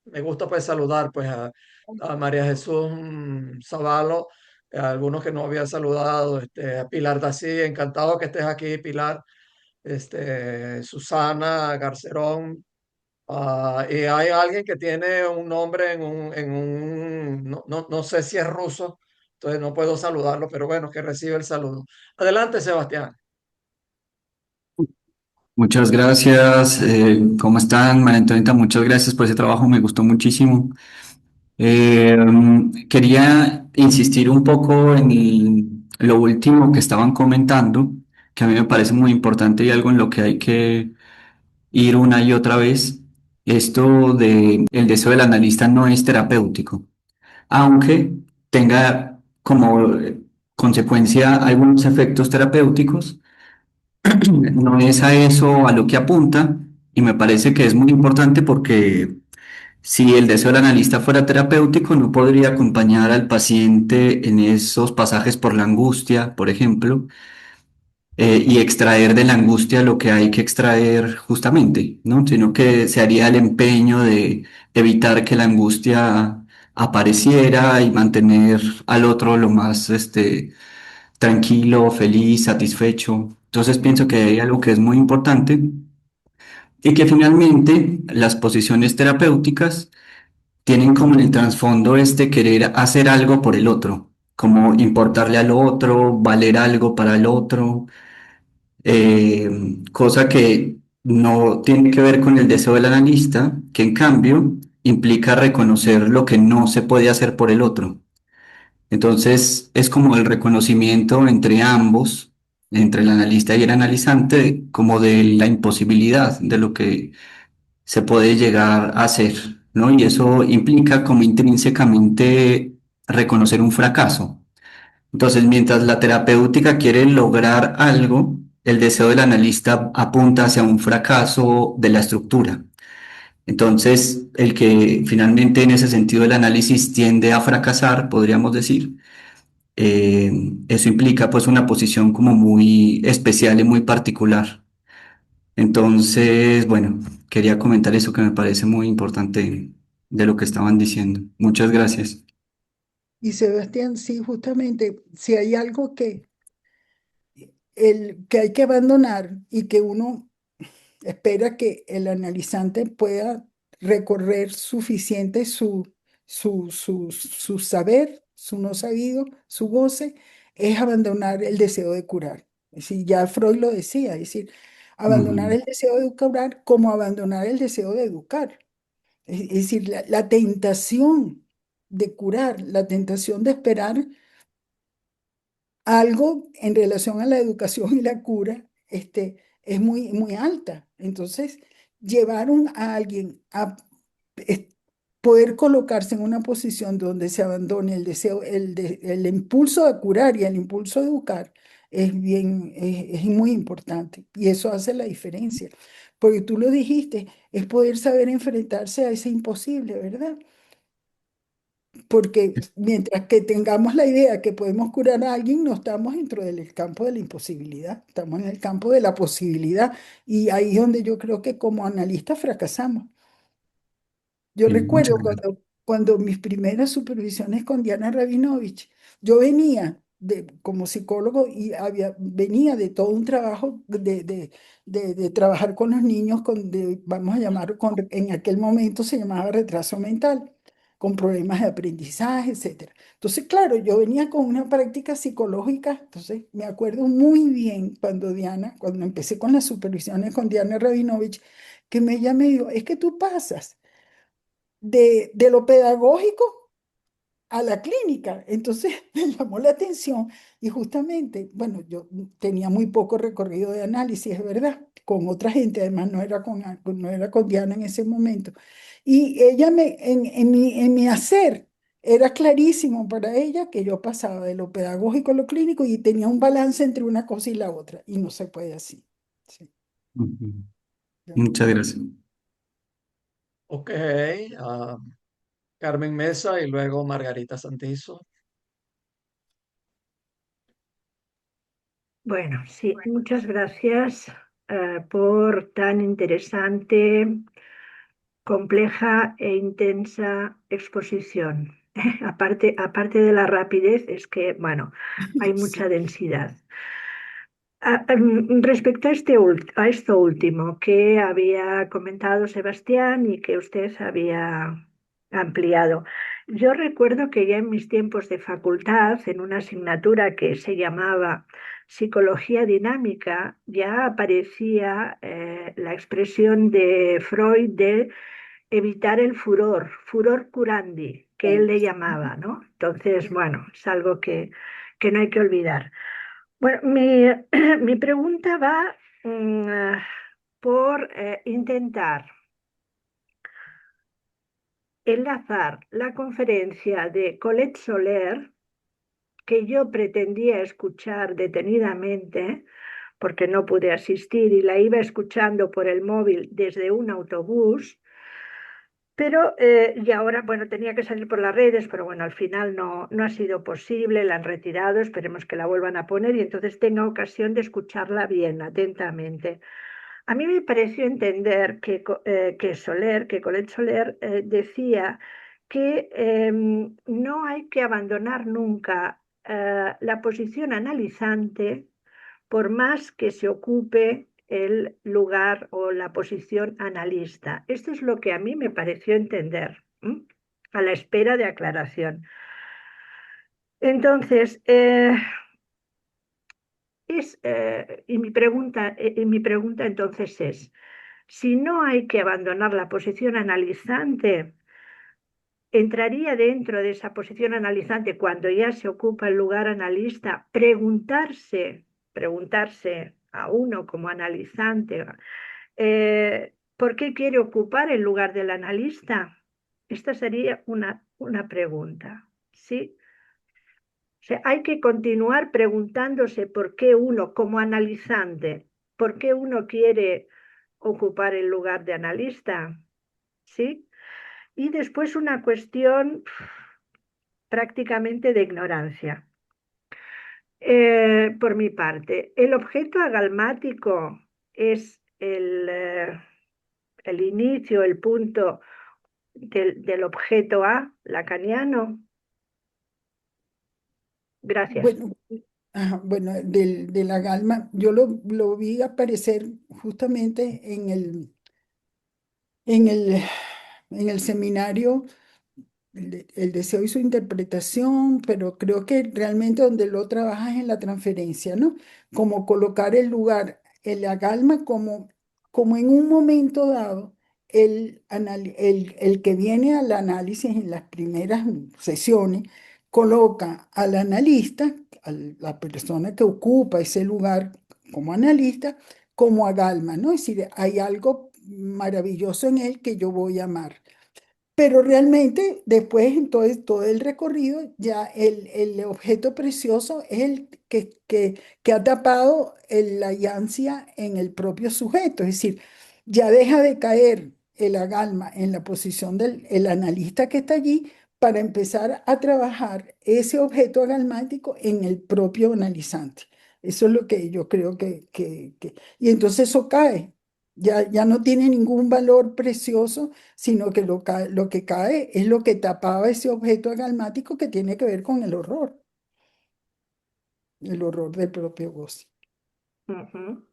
me gusta pues saludar pues a María Jesús Zavalo, a algunos que no había saludado, a Pilar Dací, encantado que estés aquí, Pilar, Susana Garcerón, y hay alguien que tiene un nombre no sé si es ruso, entonces no puedo saludarlo, pero bueno, que recibe el saludo. Adelante, Sebastián. Muchas gracias. ¿Cómo están, María Antonieta? Muchas gracias por ese trabajo, me gustó muchísimo. Quería insistir un poco en lo último que estaban comentando, que a mí me parece muy importante y algo en lo que hay que ir una y otra vez. Esto de el deseo del analista no es terapéutico, aunque tenga como consecuencia algunos efectos terapéuticos. No es a eso a lo que apunta y me parece que es muy importante porque si el deseo del analista fuera terapéutico, no podría acompañar al paciente en esos pasajes por la angustia, por ejemplo, y extraer de la angustia lo que hay que extraer justamente, ¿no? Sino que se haría el empeño de evitar que la angustia apareciera y mantener al otro lo más, tranquilo, feliz, satisfecho. Entonces pienso que hay algo que es muy importante y que finalmente las posiciones terapéuticas tienen como en el trasfondo este querer hacer algo por el otro, como importarle al otro, valer algo para el otro, cosa que no tiene que ver con el deseo del analista, que en cambio implica reconocer lo que no se puede hacer por el otro. Entonces, es como el reconocimiento entre ambos, entre el analista y el analizante, como de la imposibilidad de lo que se puede llegar a hacer, ¿no? Y eso implica como intrínsecamente reconocer un fracaso. Entonces, mientras la terapéutica quiere lograr algo, el deseo del analista apunta hacia un fracaso de la estructura. Entonces, el que finalmente en ese sentido el análisis tiende a fracasar, podríamos decir, eso implica pues una posición como muy especial y muy particular. Entonces, bueno, quería comentar eso que me parece muy importante de lo que estaban diciendo. Muchas gracias. Y Sebastián, sí, justamente, si hay algo que hay que abandonar y que uno espera que el analizante pueda recorrer suficiente su saber, su no sabido, su goce, es abandonar el deseo de curar. Es decir, ya Freud lo decía, es decir, abandonar Ujú, el deseo de curar como abandonar el deseo de educar. Es decir, la tentación de curar, la tentación de esperar algo en relación a la educación y la cura, es muy, muy alta. Entonces, a alguien a es- poder colocarse en una posición donde se abandone el deseo, el impulso de curar y el impulso de educar, es muy importante. Y eso hace la diferencia. Porque tú lo dijiste, es poder saber enfrentarse a ese imposible, ¿verdad? Porque mientras que tengamos la idea que podemos curar a alguien, no estamos dentro del campo de la imposibilidad, estamos en el campo de la posibilidad. Y ahí es donde yo creo que como analistas fracasamos. Yo sí, muchas recuerdo gracias. cuando mis primeras supervisiones con Diana Rabinovich, yo como psicólogo y venía de todo un trabajo de trabajar con los niños, vamos a llamar, en aquel momento se llamaba retraso mental, con problemas de aprendizaje, etcétera. Entonces, claro, yo venía con una práctica psicológica, entonces me acuerdo muy bien cuando empecé con las supervisiones con Diana Rabinovich, ella me dijo, es que tú pasas de lo pedagógico a la clínica. Entonces me llamó la atención y justamente, bueno, yo tenía muy poco recorrido de análisis, es verdad, con otra gente, además no era con Diana en ese momento. Y ella en mi hacer era clarísimo para ella que yo pasaba de lo pedagógico a lo clínico y tenía un balance entre una cosa y la otra, y no se puede así. Sí, Ujú, ya. muchas gracias. Ok, ah, Carmen Mesa y luego Margarita Santizo. Bueno, sí, muchas gracias por tan interesante, compleja e intensa exposición. Aparte de la rapidez, es que, bueno, hay mucha Sí. densidad. Respecto a, a esto último que había comentado Sebastián y que usted había ampliado, yo recuerdo que ya en mis tiempos de facultad, en una asignatura que se llamaba Psicología Dinámica, ya aparecía la expresión de Freud de evitar el furor curandi, que él le llamaba, ¿no? Entonces, bueno, es algo que no hay que olvidar. Bueno, mi pregunta va por intentar enlazar la conferencia de Colette Soler, que yo pretendía escuchar detenidamente, porque no pude asistir y la iba escuchando por el móvil desde un autobús. Pero, y ahora, bueno, tenía que salir por las redes, pero bueno, al final no ha sido posible, la han retirado, esperemos que la vuelvan a poner y entonces tenga ocasión de escucharla bien, atentamente. A mí me pareció entender que Colette Soler decía que no hay que abandonar nunca la posición analizante por más que se ocupe el lugar o la posición analista. Esto es lo que a mí me pareció entender, ¿m? A la espera de aclaración. Entonces, y mi pregunta entonces es, si no hay que abandonar la posición analizante, entraría dentro de esa posición analizante cuando ya se ocupa el lugar analista, preguntarse a uno como analizante, ¿por qué quiere ocupar el lugar del analista? Esta sería una pregunta, ¿sí? O sea, hay que continuar preguntándose por qué uno, como analizante, por qué uno quiere ocupar el lugar de analista, ¿sí? Y después una cuestión prácticamente de ignorancia. Por mi parte, el objeto agalmático es el inicio, el punto del objeto A, lacaniano. Gracias. Bueno, bueno, de la Galma, yo lo vi aparecer justamente en el, en el seminario, el deseo y su interpretación, pero creo que realmente donde lo trabajas es en la transferencia, ¿no? Como colocar el lugar, la Galma como en un momento dado, el que viene al análisis en las primeras sesiones, coloca al analista, a la persona que ocupa ese lugar como analista, como a Galma, ¿no? Es decir, hay algo maravilloso en él que yo voy a amar. Pero realmente después en todo el recorrido ya el objeto precioso es el que ha tapado la yancia en el propio sujeto. Es decir, ya deja de caer el agalma en la posición del el analista que está allí para empezar a trabajar ese objeto agalmático en el propio analizante. Eso es lo que yo creo y entonces eso cae. Ya no tiene ningún valor precioso, sino que lo que cae es lo que tapaba ese objeto agalmático que tiene que ver con el horror del propio goce. Ujú.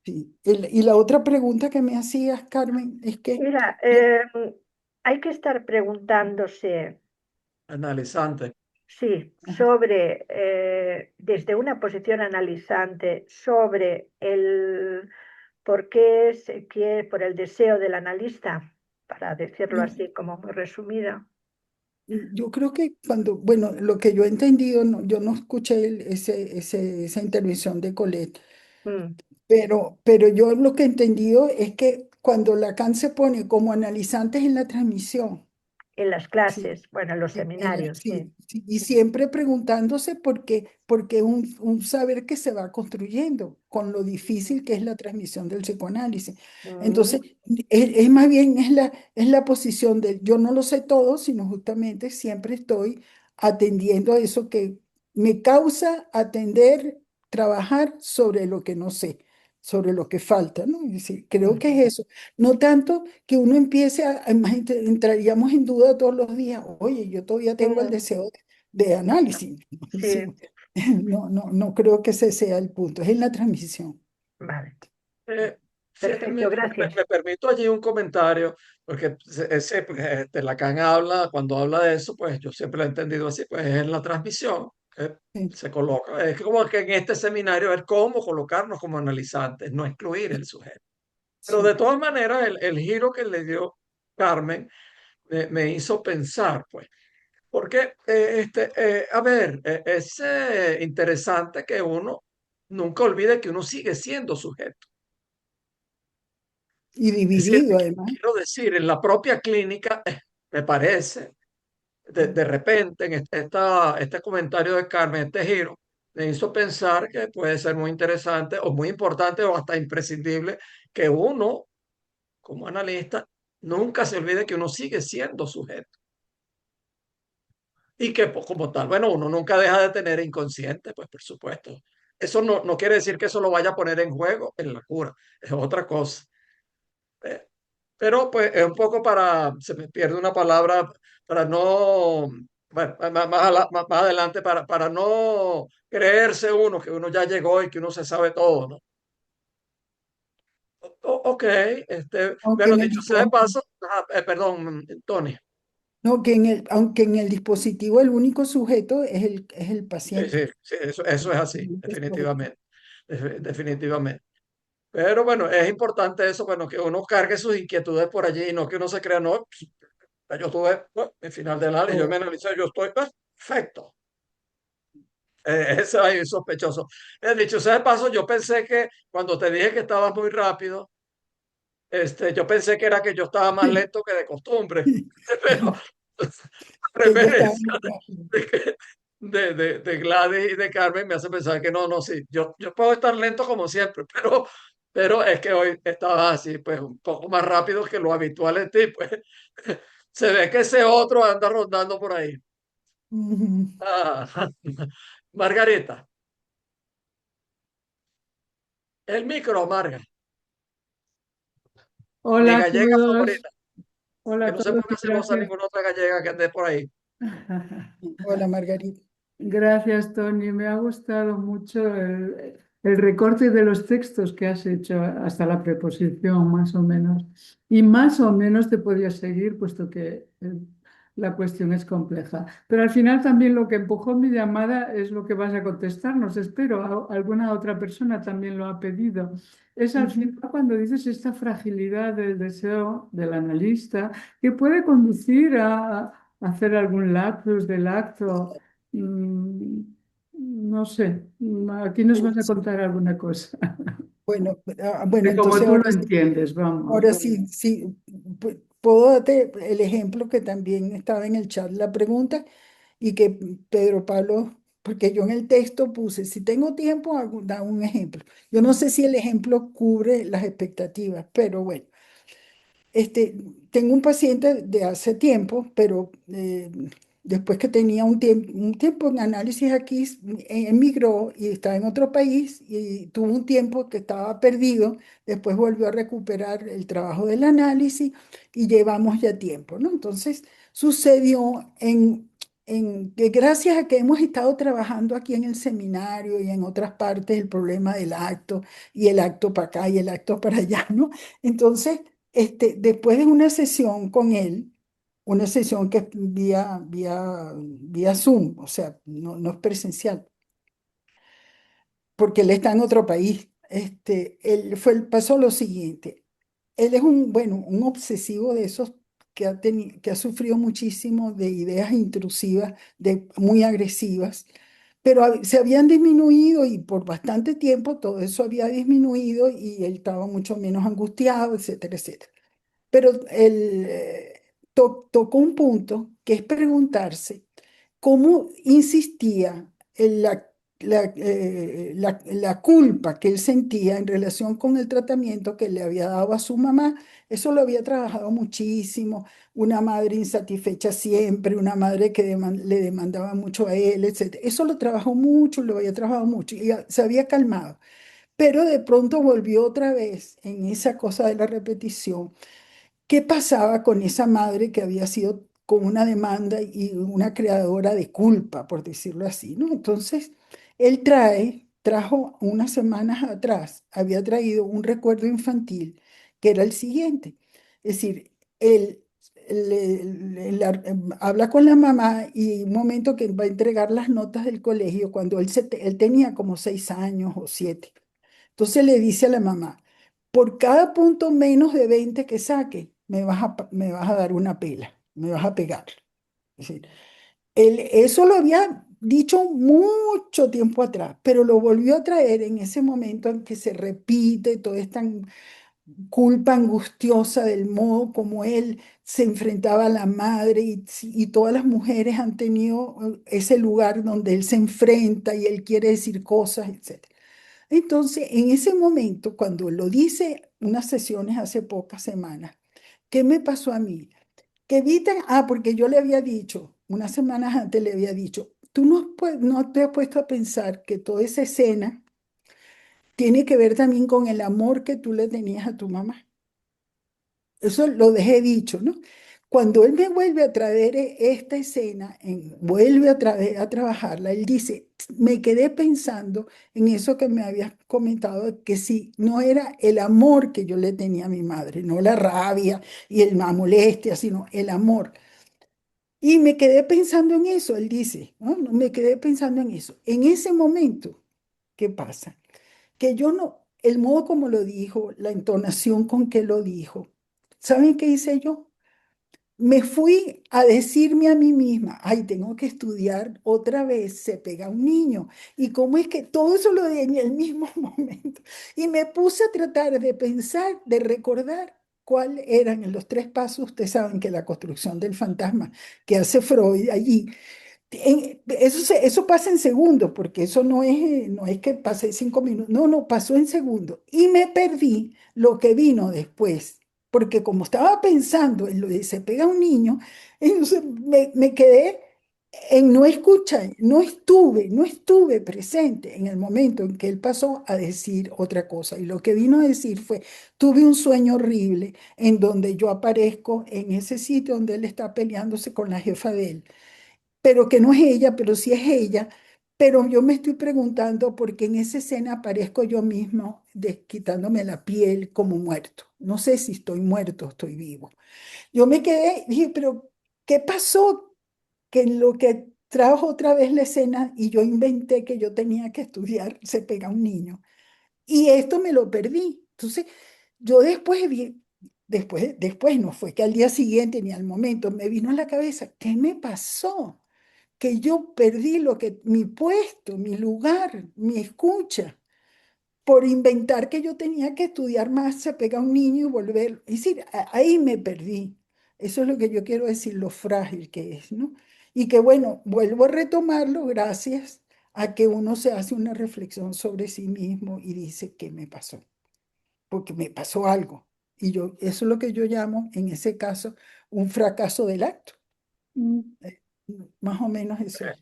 Sí. Y la otra pregunta que me hacías, Carmen, es que, Mira, hay que estar preguntándose, Analizante. sí, ajá, sobre, desde una posición analizante, sobre el por qué se quiere, por el deseo del analista, para decirlo yo, así como muy resumido. yo creo que bueno, lo que yo he entendido, yo no escuché esa intervención de Colette, Mm. pero yo lo que he entendido es que cuando Lacan se pone como analizantes en la transmisión, En las sí, clases, bueno, en los sí, seminarios, sí. sí, sí, y siempre preguntándose porque un saber que se va construyendo con lo difícil que es la transmisión del psicoanálisis. Mm, Entonces, más bien es la posición de yo no lo sé todo, sino justamente siempre estoy atendiendo a eso que me causa atender, trabajar sobre lo que no sé, sobre lo que falta, ¿no? Es decir, creo que ujú. es eso. No tanto que uno empiece además entraríamos en duda todos los días, oye, yo todavía tengo el Mm, deseo de análisis. sí, Sí, no creo que ese sea el punto, es en la transmisión. vale. Sí, Perfecto, me gracias. permito allí un comentario, porque Lacan habla, cuando habla de eso, pues yo siempre lo he entendido así, pues es en la transmisión que Sí, se coloca. Es como que en este seminario es cómo colocarnos como analizantes, no excluir el sujeto. Pero de sí. todas maneras, el giro que le dio Carmen me hizo pensar, pues, porque, a ver, es interesante que uno nunca olvide que uno sigue siendo sujeto. Y Es decir, dividido además. quiero decir, en la propia clínica, me parece, de repente, en este comentario de Carmen, este giro, me hizo pensar que puede ser muy interesante o muy importante o hasta imprescindible que uno, como analista, nunca se olvide que uno sigue siendo sujeto y que, pues, como tal, bueno, uno nunca deja de tener inconsciente, pues por supuesto. Eso no quiere decir que eso lo vaya a poner en juego en la cura, es otra cosa. Eh, Pero pues es un poco se me pierde una palabra para no, bueno, más adelante, para no creerse uno que uno ya llegó y que uno se sabe todo, ¿no? Ok, Aunque bueno, en el dicho sea de dispositivo, paso, perdón, Tony. no, aunque en el dispositivo el único sujeto es el Sí, paciente. sí, sí, eso es así, El único sujeto. definitivamente, definitivamente. Pero bueno, es importante eso, bueno, que uno cargue sus inquietudes por allí y no que uno se crea, no, Yo tuve mi final de análisis, yo me Oh, analicé, yo estoy perfecto. Eso ahí es sospechoso. Dicho sea de paso, yo pensé que cuando te dije que estabas muy rápido, yo pensé que era que yo estaba más lento que de costumbre, pero la que yo estaba referencia muy rápido. de Gladys y de Carmen me hace pensar que no, no, sí, yo puedo estar lento como siempre, pero es que hoy estaba así, pues un poco más rápido que lo habitual en ti, pues se ve que ese otro anda rondando por ahí. Ujú. Ah, Margarita, el micro, Marga, mi Hola a gallega todos, favorita, hola que a no se todos y ponga celosa gracias. ninguna otra gallega que ande por ahí. Hola, Margarita. Gracias, Tony. Me ha gustado mucho el recorte de los textos que has hecho hasta la preposición, más o menos. Y más o menos te podía seguir, puesto que la cuestión es compleja. Pero al final también lo que empujó mi llamada es lo que vas a contestarnos. Espero, alguna otra persona también lo ha pedido. Es al Ujú. final cuando dices esta fragilidad del deseo del analista que puede conducir a hacer algún lapsus del acto. Mm, no sé, aquí nos vas a contar alguna cosa, Bueno, bueno, de cómo entonces tú ahora lo sí, entiendes, vamos. ahora sí, sí, puedo darte el ejemplo que también estaba en el chat, la pregunta, y que Pedro Pablo, porque yo en el texto puse, si tengo tiempo, da un ejemplo. Yo no sé si el ejemplo cubre las expectativas, pero bueno. Este, tengo un paciente de hace tiempo, pero después que tenía un tiempo en análisis aquí, emigró y está en otro país y tuvo un tiempo que estaba perdido, después volvió a recuperar el trabajo del análisis y llevamos ya tiempo, ¿no? Entonces sucedió en que gracias a que hemos estado trabajando aquí en el seminario y en otras partes el problema del acto y el acto para acá y el acto para allá, ¿no? Entonces después de una sesión con él, una sesión que es vía Zoom, o sea, no es presencial, porque él está en otro país, pasó lo siguiente. Él es un obsesivo de esos que ha sufrido muchísimo de ideas intrusivas, muy agresivas, pero se habían disminuido y por bastante tiempo todo eso había disminuido y él estaba mucho menos angustiado, etcétera, etcétera. Pero él tocó un punto que es preguntarse cómo insistía en la culpa que él sentía en relación con el tratamiento que le había dado a su mamá. Eso lo había trabajado muchísimo, una madre insatisfecha siempre, una madre que le demandaba mucho a él, etc. Eso lo trabajó mucho, lo había trabajado mucho y se había calmado. Pero de pronto volvió otra vez en esa cosa de la repetición. ¿Qué pasaba con esa madre que había sido con una demanda y una creadora de culpa, por decirlo así, ¿no? Entonces, él trajo unas semanas atrás, había traído un recuerdo infantil que era el siguiente. Es decir, él habla con la mamá y un momento que va a entregar las notas del colegio, cuando él tenía como 6 años o 7. Entonces le dice a la mamá, por cada punto menos de 20 que saque, me vas a dar una pela, me vas a pegar. Es decir, eso lo había dicho mucho tiempo atrás, pero lo volvió a traer en ese momento en que se repite toda esta culpa angustiosa del modo como él se enfrentaba a la madre y todas las mujeres han tenido ese lugar donde él se enfrenta y él quiere decir cosas, etc. Entonces, en ese momento, cuando lo dice unas sesiones hace pocas semanas, ¿qué me pasó a mí? Que evitan, porque yo le había dicho, unas semanas antes le había dicho, tú no te has puesto a pensar que toda esa escena tiene que ver también con el amor que tú le tenías a tu mamá. Eso lo dejé dicho, ¿no? Cuando él me vuelve a traer esta escena, vuelve a trabajarla, él dice, me quedé pensando en eso que me habías comentado, que si no era el amor que yo le tenía a mi madre, no la rabia y la molestia, sino el amor. Y me quedé pensando en eso, él dice, ¿no? Me quedé pensando en eso. En ese momento, ¿qué pasa? Que yo no, el modo como lo dijo, la entonación con que lo dijo, ¿saben qué hice yo? me fui a decirme a mí misma, ay, tengo que estudiar otra vez, se pega un niño. Y cómo es que todo eso lo di en el mismo momento. Y me puse a tratar de pensar, de recordar cuáles eran los 3 pasos. Ustedes saben que la construcción del fantasma que hace Freud allí, eso pasa en segundos, porque eso no es que pasé 5 minutos, no, no, pasó en segundos. Y me perdí lo que vino después, porque como estaba pensando en lo de se pega un niño, entonces me quedé en no escuchar, no estuve presente en el momento en que él pasó a decir otra cosa. Y lo que vino a decir fue, tuve un sueño horrible en donde yo aparezco en ese sitio donde él está peleándose con la jefa de él, pero que no es ella, pero sí es ella. Pero yo me estoy preguntando por qué en esa escena aparezco yo mismo quitándome la piel como muerto. No sé si estoy muerto o estoy vivo. Yo me quedé, dije, pero ¿qué pasó? Que en lo que trajo otra vez la escena y yo inventé que yo tenía que estudiar, se pega un niño. Y esto me lo perdí. Entonces, yo después no fue que al día siguiente ni al momento me vino a la cabeza, ¿qué me pasó? Que yo perdí mi puesto, mi lugar, mi escucha, por inventar que yo tenía que estudiar más, se pega un niño y volver. Es decir, ahí me perdí. Eso es lo que yo quiero decir, lo frágil que es, ¿no? Y que bueno, vuelvo a retomarlo gracias a que uno se hace una reflexión sobre sí mismo y dice, ¿qué me pasó? Porque me pasó algo. Y eso es lo que yo llamo, en ese caso, un fracaso del acto. Eh, Más o menos eso es.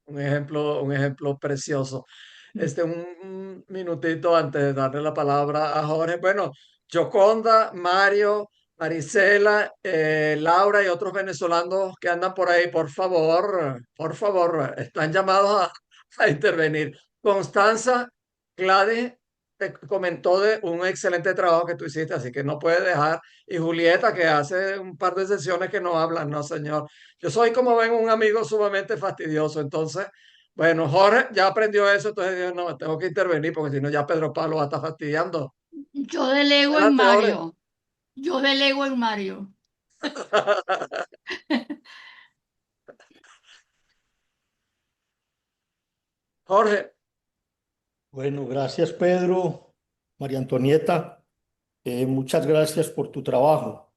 Un ejemplo precioso. Un minutito antes de darle la palabra a Jorge. Bueno, Yoconda, Mario, Marisela, Laura y otros venezolanos que andan por ahí, por favor, están llamados a intervenir. Constanza, Gladys te comentó de un excelente trabajo que tú hiciste, así que no puedes dejar. Y Julieta, que hace un par de sesiones que no hablan, no, señor. Yo soy, como ven, un amigo sumamente fastidioso. Entonces, bueno, Jorge ya aprendió eso, entonces dijo, no, tengo que intervenir porque si no ya Pedro Pablo va a estar fastidiando. Yo delego en Adelante, Jorge. Mario. Yo delego en Mario. Jorge, Bueno, gracias Pedro, María Antonieta, muchas gracias por tu trabajo,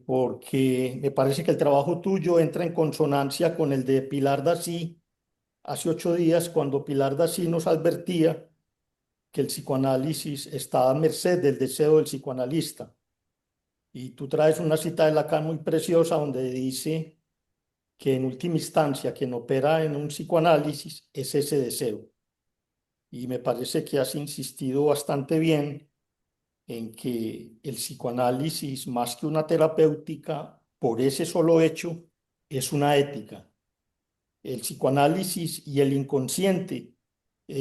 porque me parece que el trabajo tuyo entra en consonancia con el de Pilar Dací hace 8 días, cuando Pilar Dací nos advertía que el psicoanálisis está a merced del deseo del psicoanalista. Y tú traes una cita de Lacan muy preciosa donde dice que en última instancia quien opera en un psicoanálisis es ese deseo. Y me parece que has insistido bastante bien en que el psicoanálisis, más que una terapéutica, por ese solo hecho, es una ética. El psicoanálisis y el inconsciente,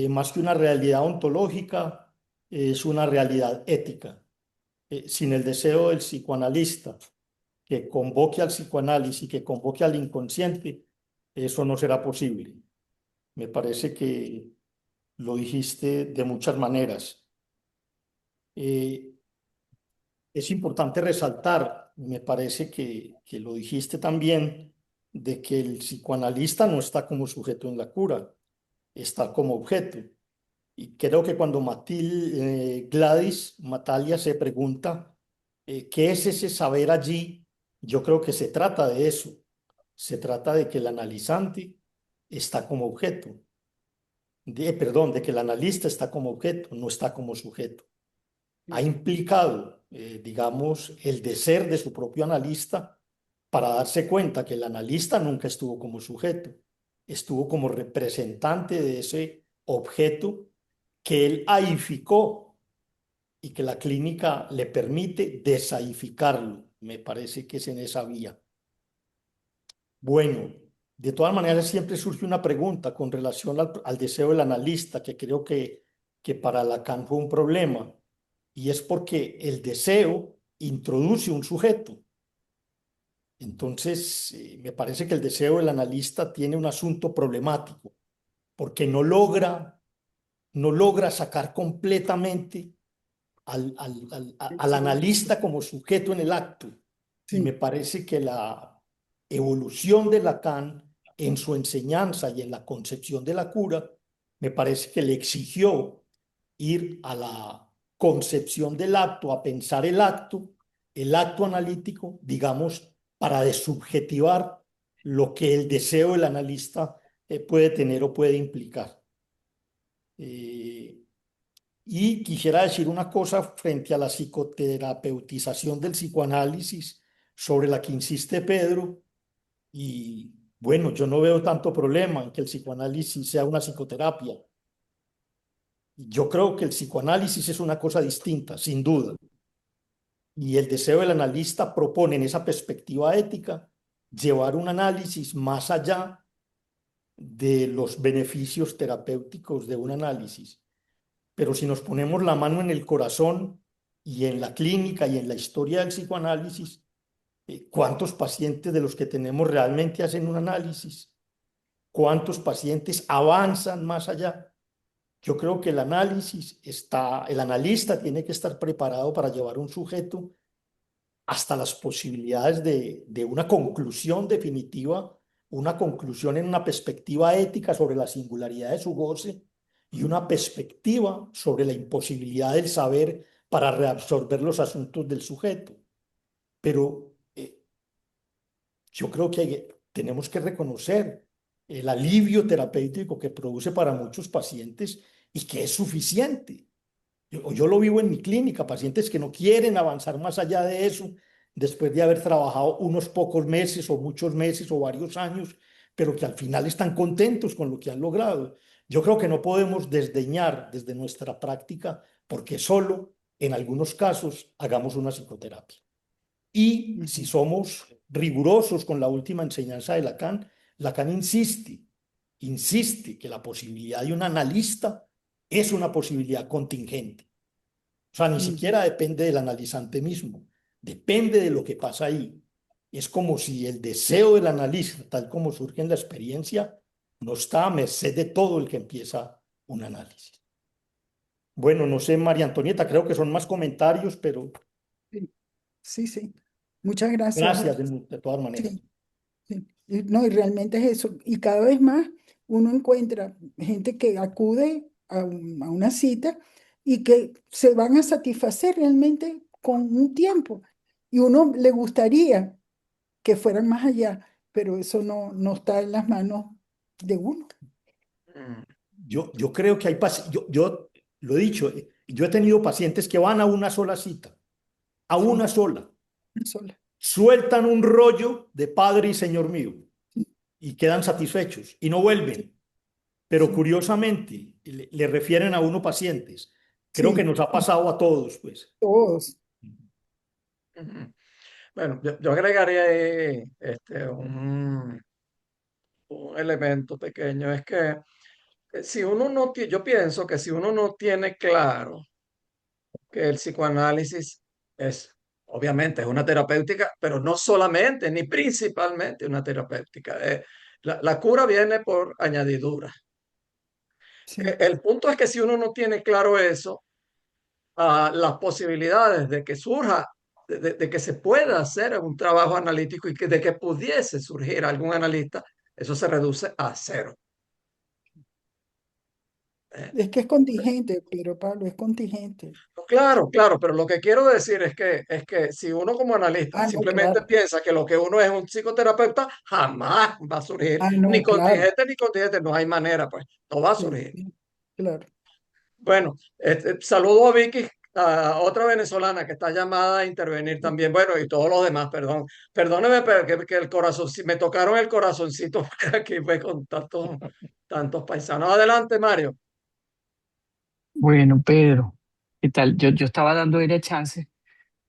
más que una realidad ontológica, es una realidad ética. Sin el deseo del psicoanalista que convoque al psicoanálisis, que convoque al inconsciente, eso no será posible. Me parece que lo dijiste de muchas maneras. Eh, es importante resaltar, me parece que lo dijiste también, de que el psicoanalista no está como sujeto en la cura, está como objeto. Y creo que cuando Gladys Matalia se pregunta qué es ese saber allí, yo creo que se trata de eso. Se trata de que el analizante está como objeto. Perdón, de que el analista está como objeto, no está como sujeto. Ha implicado, digamos, el de ser de su propio analista para darse cuenta que el analista nunca estuvo como sujeto, estuvo como representante de ese objeto que él aificó y que la clínica le permite desaificarlo. Me parece que es en esa vía. Bueno, de todas maneras siempre surge una pregunta con relación al deseo del analista, que creo que para Lacan fue un problema, y es porque el deseo introduce un sujeto. Entonces, me parece que el deseo del analista tiene un asunto problemático, porque no logra sacar completamente al analista como sujeto en el acto. Y me Sí, parece que la evolución de Lacan en su enseñanza y en la concepción de la cura, me parece que le exigió ir a la concepción del acto, a pensar el acto analítico, digamos, para desubjetivar lo que el deseo del analista puede tener o puede implicar. Eh, y quisiera decir una cosa frente a la psicoterapeutización del psicoanálisis sobre la que insiste Pedro. Y bueno, yo no veo tanto problema en que el psicoanálisis sea una psicoterapia. Yo creo que el psicoanálisis es una cosa distinta, sin duda. Y el deseo del analista propone en esa perspectiva ética llevar un análisis más allá de los beneficios terapéuticos de un análisis. Pero si nos ponemos la mano en el corazón y en la clínica y en la historia del psicoanálisis, ¿cuántos pacientes de los que tenemos realmente hacen un análisis? ¿Cuántos pacientes avanzan más allá? Yo creo que el analista tiene que estar preparado para llevar un sujeto hasta las posibilidades de una conclusión definitiva, una conclusión en una perspectiva ética sobre la singularidad de su goce y una perspectiva sobre la imposibilidad del saber para reabsorber los asuntos del sujeto. Pero yo creo que tenemos que reconocer el alivio terapéutico que produce para muchos pacientes y que es suficiente. Yo lo vivo en mi clínica, pacientes que no quieren avanzar más allá de eso después de haber trabajado unos pocos meses o muchos meses o varios años, pero que al final están contentos con lo que han logrado. Yo creo que no podemos desdeñar desde nuestra práctica porque solo en algunos casos hagamos una psicoterapia. Y si somos rigurosos con la última enseñanza de Lacan, Lacan insiste que la posibilidad de un analista es una posibilidad contingente. O sea, ni siquiera depende del analizante mismo, depende de lo que pasa ahí. Es como si el deseo del analista, tal como surge en la experiencia, no está a merced de todo el que empieza un análisis. Bueno, no sé, María Antonieta, creo que son más comentarios, pero sí, sí, sí. Muchas gracias. gracias de todas maneras. Sí, sí. No, y realmente es eso. Y cada vez más uno encuentra gente que acude a una cita y que se van a satisfacer realmente con un tiempo. Y uno le gustaría que fueran más allá, pero eso no está en las manos de uno. Mm. Yo creo que hay pacientes, yo lo he dicho, yo he tenido pacientes que van a una sola cita, a Sí, una sola, una sola. sueltan un rollo de Padre y Señor mío y quedan satisfechos y no vuelven. Pero Sí, curiosamente le refieren a uno pacientes. Creo que sí, nos ha pasado a todos, pues. todos. Ujú. Bueno, yo agregaría ahí un elemento pequeño, es que si uno no tiene, yo pienso que si uno no tiene claro que el psicoanálisis es, obviamente, es una terapéutica, pero no solamente ni principalmente una terapéutica. La cura viene por añadidura. Sí. El punto es que si uno no tiene claro eso, las posibilidades de que surja, de que se pueda hacer un trabajo analítico y que, de que pudiese surgir algún analista, eso se reduce a cero. Eh, Es que es contingente, pero Pablo, es contingente. Claro, claro, pero lo que quiero decir es que si uno como analista Ah, no, simplemente claro. piensa que lo que uno es un psicoterapeuta, jamás va a surgir, Ah, no, claro. ni contingente, no hay manera, pues, no va a Sí, surgir. sí, claro. Bueno, saludo a Vicky, a otra venezolana que está llamada a intervenir también, bueno, y todos los demás, perdón. Perdóneme, pero que el corazón, si me tocaron el corazoncito porque aquí fue con tantos paisanos. Adelante, Mario. Bueno, Pedro, ¿qué tal? Yo estaba dando el chance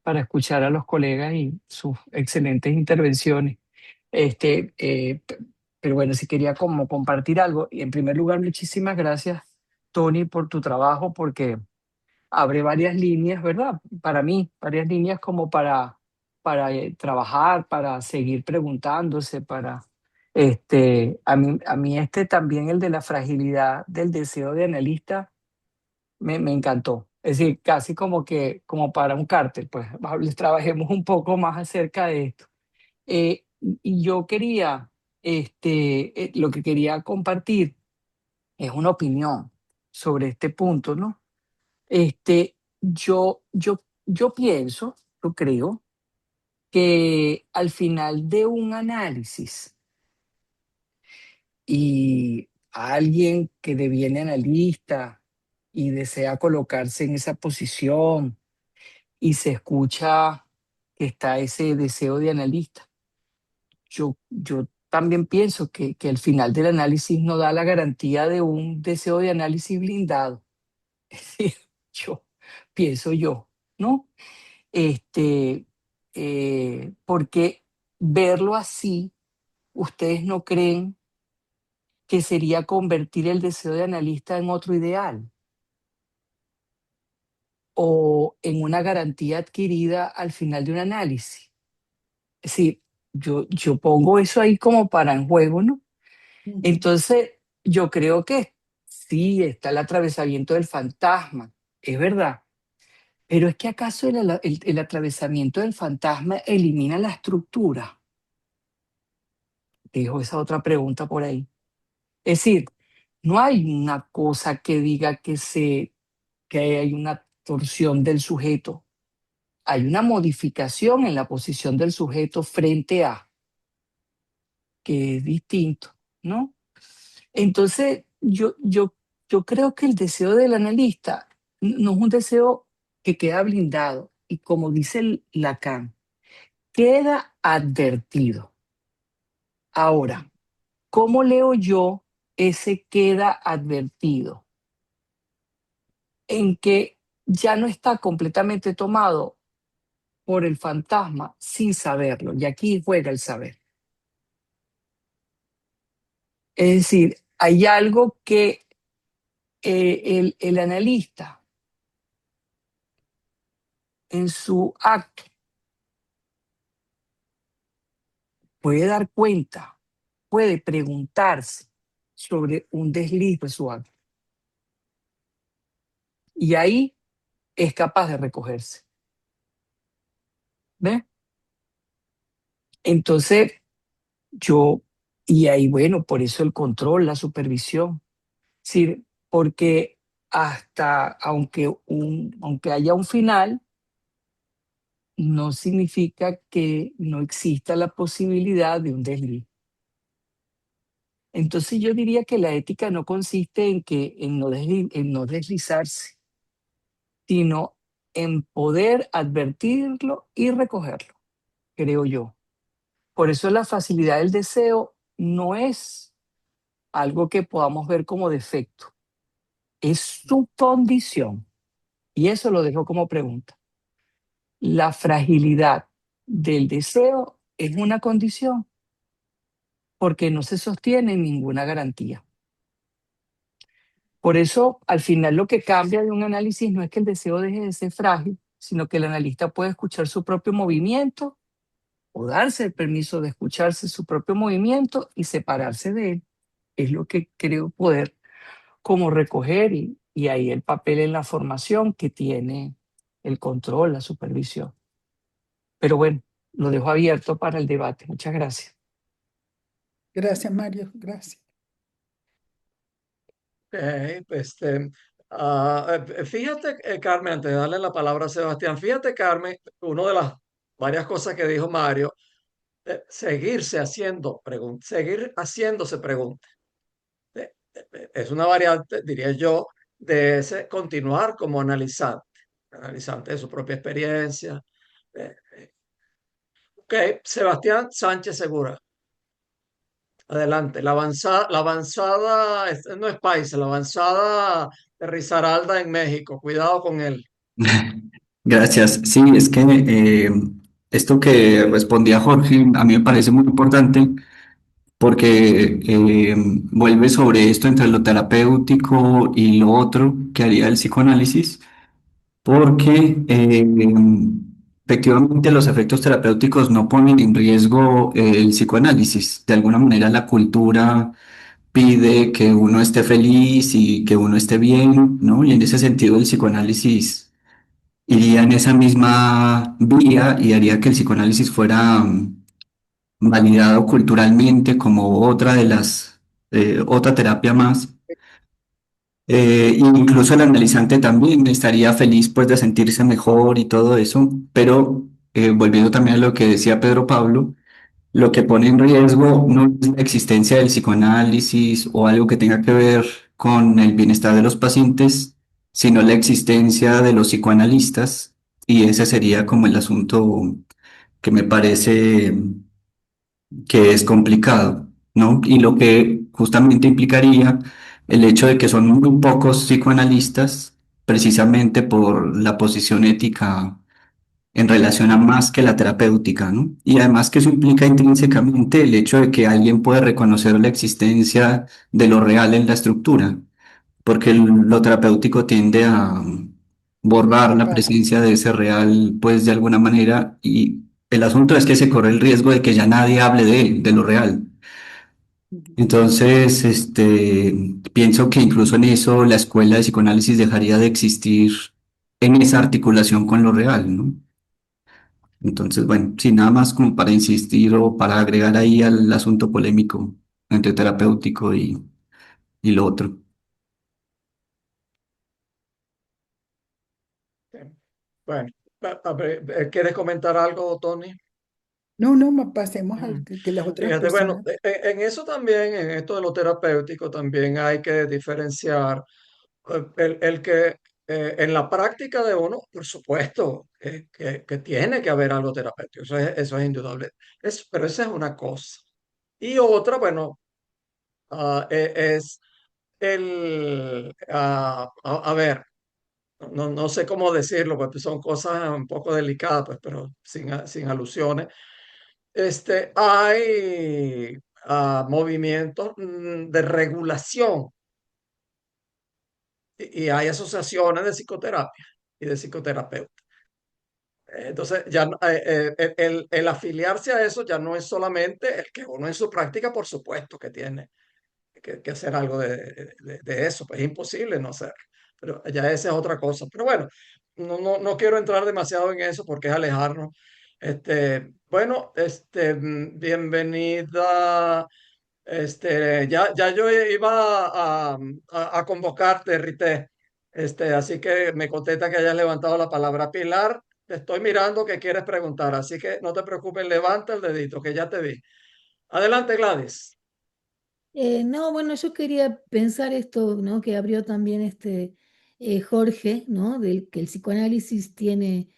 para escuchar a los colegas y sus excelentes intervenciones. Pero bueno, sí quería como compartir algo. Y en primer lugar, muchísimas gracias, Tony, por tu trabajo, porque abre varias líneas, ¿verdad? Para mí, varias líneas como para trabajar, para seguir preguntándose, a mí también el de la fragilidad del deseo de analista me encantó. Es decir, casi como que, como para un cártel, pues les trabajemos un poco más acerca de esto. Y yo quería, lo que quería compartir es una opinión sobre este punto, ¿no? Yo pienso, yo creo, que al final de un análisis y alguien que deviene analista y desea colocarse en esa posición y se escucha que está ese deseo de analista, yo también pienso que al final del análisis no da la garantía de un deseo de análisis blindado. Es decir, yo pienso yo, ¿no? Este, porque verlo así, ¿ustedes no creen que sería convertir el deseo de analista en otro ideal o en una garantía adquirida al final de un análisis? Es decir, yo pongo eso ahí como para en juego, ¿no? Ujú. Entonces, yo creo que sí, está el atravesamiento del fantasma, es verdad. Pero es que acaso el atravesamiento del fantasma elimina la estructura. Dejo esa otra pregunta por ahí. Es decir, no hay una cosa que diga que hay una torsión del sujeto. Hay una modificación en la posición del sujeto frente a, que es distinto, ¿no? Entonces, yo creo que el deseo del analista no es un deseo que queda blindado y como dice Lacan, queda advertido. Ahora, ¿cómo leo yo ese queda advertido? En que ya no está completamente tomado por el fantasma sin saberlo, y aquí juega el saber. Es decir, hay algo que el analista en su acto puede dar cuenta, puede preguntarse sobre un desliz de su acto. Y ahí es capaz de recogerse. ¿Ves? Entonces, yo, y ahí, bueno, por eso el control, la supervisión. Sí, porque hasta, aunque haya un final, no significa que no exista la posibilidad de un desliz. Entonces yo diría que la ética no consiste en no deslizarse, sino en poder advertirlo y recogerlo, creo yo. Por eso la facilidad del deseo no es algo que podamos ver como defecto, es su condición. Y eso lo dejo como pregunta. La fragilidad del deseo es una condición porque no se sostiene en ninguna garantía. Por eso, al final, lo que cambia de un análisis no es que el deseo deje de ser frágil, sino que el analista puede escuchar su propio movimiento o darse el permiso de escucharse su propio movimiento y separarse de él. Es lo que creo poder como recoger y ahí el papel en la formación que tiene el control, la supervisión. Pero bueno, lo dejo abierto para el debate. Muchas gracias. Gracias, Mario, gracias. Ok, fíjate, Carmen, antes de darle la palabra a Sebastián, fíjate, Carmen, una de las varias cosas que dijo Mario, seguir haciéndose preguntas. Es una variante, diría yo, de ese continuar como analizante de su propia experiencia. Eh, ok, Sebastián Sánchez Segura, adelante. La avanzada, no es paisa, la avanzada de Risaralda en México. Cuidado con él. Gracias. Sí, es que esto que respondía Jorge a mí me parece muy importante porque vuelve sobre esto entre lo terapéutico y lo otro que haría el psicoanálisis, porque efectivamente los efectos terapéuticos no ponen en riesgo el psicoanálisis. De alguna manera la cultura pide que uno esté feliz y que uno esté bien, ¿no? Y en ese sentido el psicoanálisis iría en esa misma vía y haría que el psicoanálisis fuera validado culturalmente como otra de las, otra terapia más. Incluso el analizante también estaría feliz pues de sentirse mejor y todo eso, pero volviendo también a lo que decía Pedro Pablo, lo que pone en riesgo no es la existencia del psicoanálisis o algo que tenga que ver con el bienestar de los pacientes, sino la existencia de los psicoanalistas, y ese sería como el asunto que me parece que es complicado, ¿no? Y lo que justamente implicaría el hecho de que son muy pocos psicoanalistas, precisamente por la posición ética en relación a más que la terapéutica, ¿no? Y además que eso implica intrínsecamente el hecho de que alguien puede reconocer la existencia de lo real en la estructura, porque lo terapéutico tiende a borrar la Tapar. presencia de ese real, pues de alguna manera, y el asunto es que se corre el riesgo de que ya nadie hable de él, de lo real. Ujú. Entonces, pienso que incluso en eso la escuela de psicoanálisis dejaría de existir en esa articulación con lo real, ¿no? Entonces, bueno, sí, nada más como para insistir o para agregar ahí al asunto polémico entre terapéutico y lo otro. Sí. Bueno, a ver, ¿quieres comentar algo, Tony? No, no, pasemos Mm. al que las otras Fíjate, bueno, personas. en eso también, en esto de lo terapéutico, también hay que diferenciar el que en la práctica de uno, por supuesto, que tiene que haber algo terapéutico, eso es indudable. Pero esa es una cosa. Y otra, bueno, es a ver, no sé cómo decirlo, pues son cosas un poco delicadas, pues, pero sin alusiones. Hay movimientos de regulación y hay asociaciones de psicoterapia y de psicoterapeutas. Entonces, ya el afiliarse a eso ya no es solamente el que uno en su práctica, por supuesto, que tiene que hacer algo de eso, pues es imposible no hacerlo, pero ya esa es otra cosa. Pero bueno, no quiero entrar demasiado en eso porque es alejarnos. Bueno, bienvenida. Ya yo iba a convocarte, Rité. Así que me contenta que hayas levantado la palabra. Pilar, te estoy mirando que quieres preguntar, así que no te preocupes, levanta el dedito, que ya te vi. Adelante, Gladys. No, bueno, yo quería pensar esto, ¿no? Que abrió también Jorge, ¿no? Del que el psicoanálisis tiene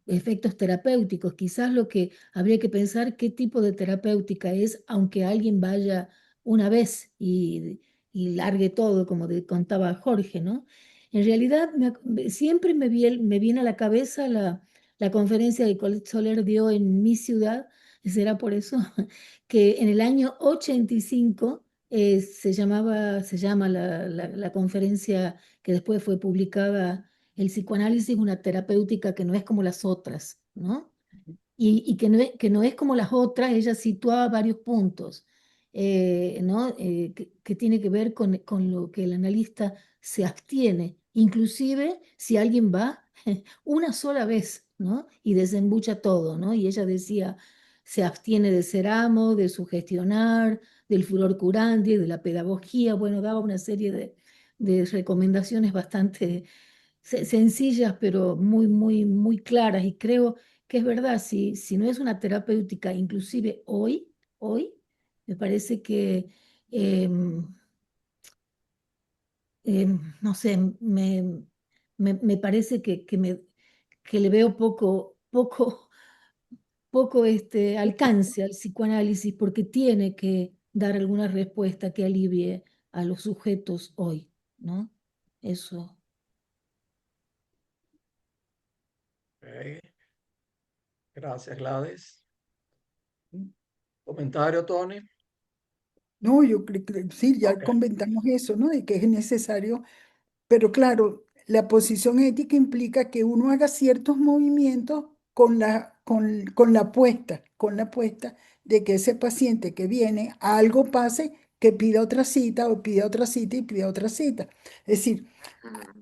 efectos terapéuticos. Quizás lo que habría que pensar qué tipo de terapéutica es, aunque alguien vaya una vez y largue todo, como contaba Jorge, ¿no? En realidad, siempre me viene a la cabeza la conferencia que Colette Soler dio en mi ciudad, será por eso que en el año 85 se llama la conferencia que después fue publicada, El psicoanálisis, una terapéutica que no es como las otras, ¿no? Y que no es como las otras, ella situaba varios puntos, ¿no? Que tiene que ver con lo que el analista se abstiene, inclusive si alguien va una sola vez, ¿no? Y desembucha todo, ¿no? Y ella decía, se abstiene de ser amo, de sugestionar, del furor curante, de la pedagogía, bueno, daba una serie de recomendaciones bastante sencillas, pero muy claras. Y creo que es verdad, si no es una terapéutica, inclusive hoy, me parece que, em, no sé, me parece que le veo poco alcance al psicoanálisis porque tiene que dar alguna respuesta que alivie a los sujetos hoy, ¿no? Eso. Ok, gracias, Gladys. ¿Comentario, Tony? No, yo creo que sí, ya Ok. comentamos eso, ¿no? De que es necesario, pero claro, la posición ética implica que uno haga ciertos movimientos con la apuesta de que ese paciente que viene, algo pase que pida otra cita o pida otra cita y pida otra cita. Es decir,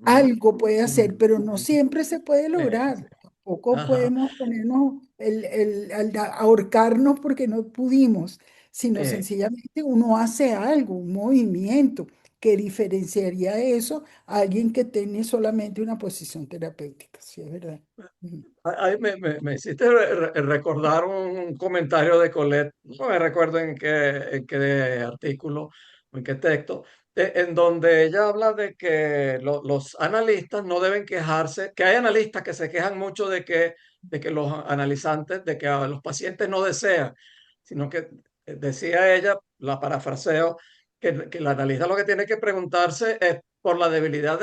algo puede hacer, pero no siempre se puede lograr. Tampoco Ajá. podemos ponernos ahorcarnos porque no pudimos, sino Eh, sencillamente uno hace algo, un movimiento que diferenciaría eso a alguien que tiene solamente una posición terapéutica, sí, es verdad. Ujú. Ahí me hiciste recordar un comentario de Colette, no me recuerdo en qué artículo o en qué texto, en donde ella habla de que los analistas no deben quejarse, que hay analistas que se quejan mucho de que los analizantes, de que a los pacientes no desean, sino que decía ella, la parafraseo, que el analista lo que tiene que preguntarse es por la debilidad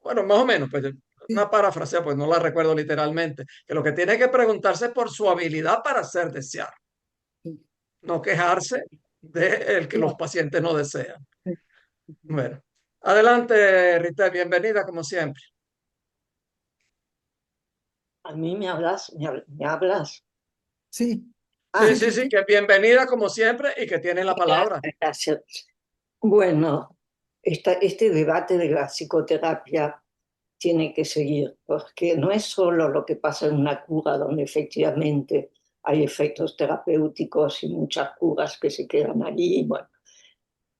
bueno, más o menos, pues Sí, una parafrasea, pues no la recuerdo literalmente, que lo que tiene que preguntarse es por su habilidad para ser deseado, sí, no quejarse de el que los claro, pacientes no desean. sí, ujú. Bueno, adelante, Rita, bienvenida como siempre. A mí me hablas, me hablas. Sí, Sí, Ah, sí, sí, sí, Cristian. que bienvenida como siempre y que tiene la palabra. gracias. Bueno, este debate de la psicoterapia tiene que seguir, porque no es solo lo que pasa en una cura donde efectivamente hay efectos terapéuticos y muchas curas que se quedan allí. Bueno,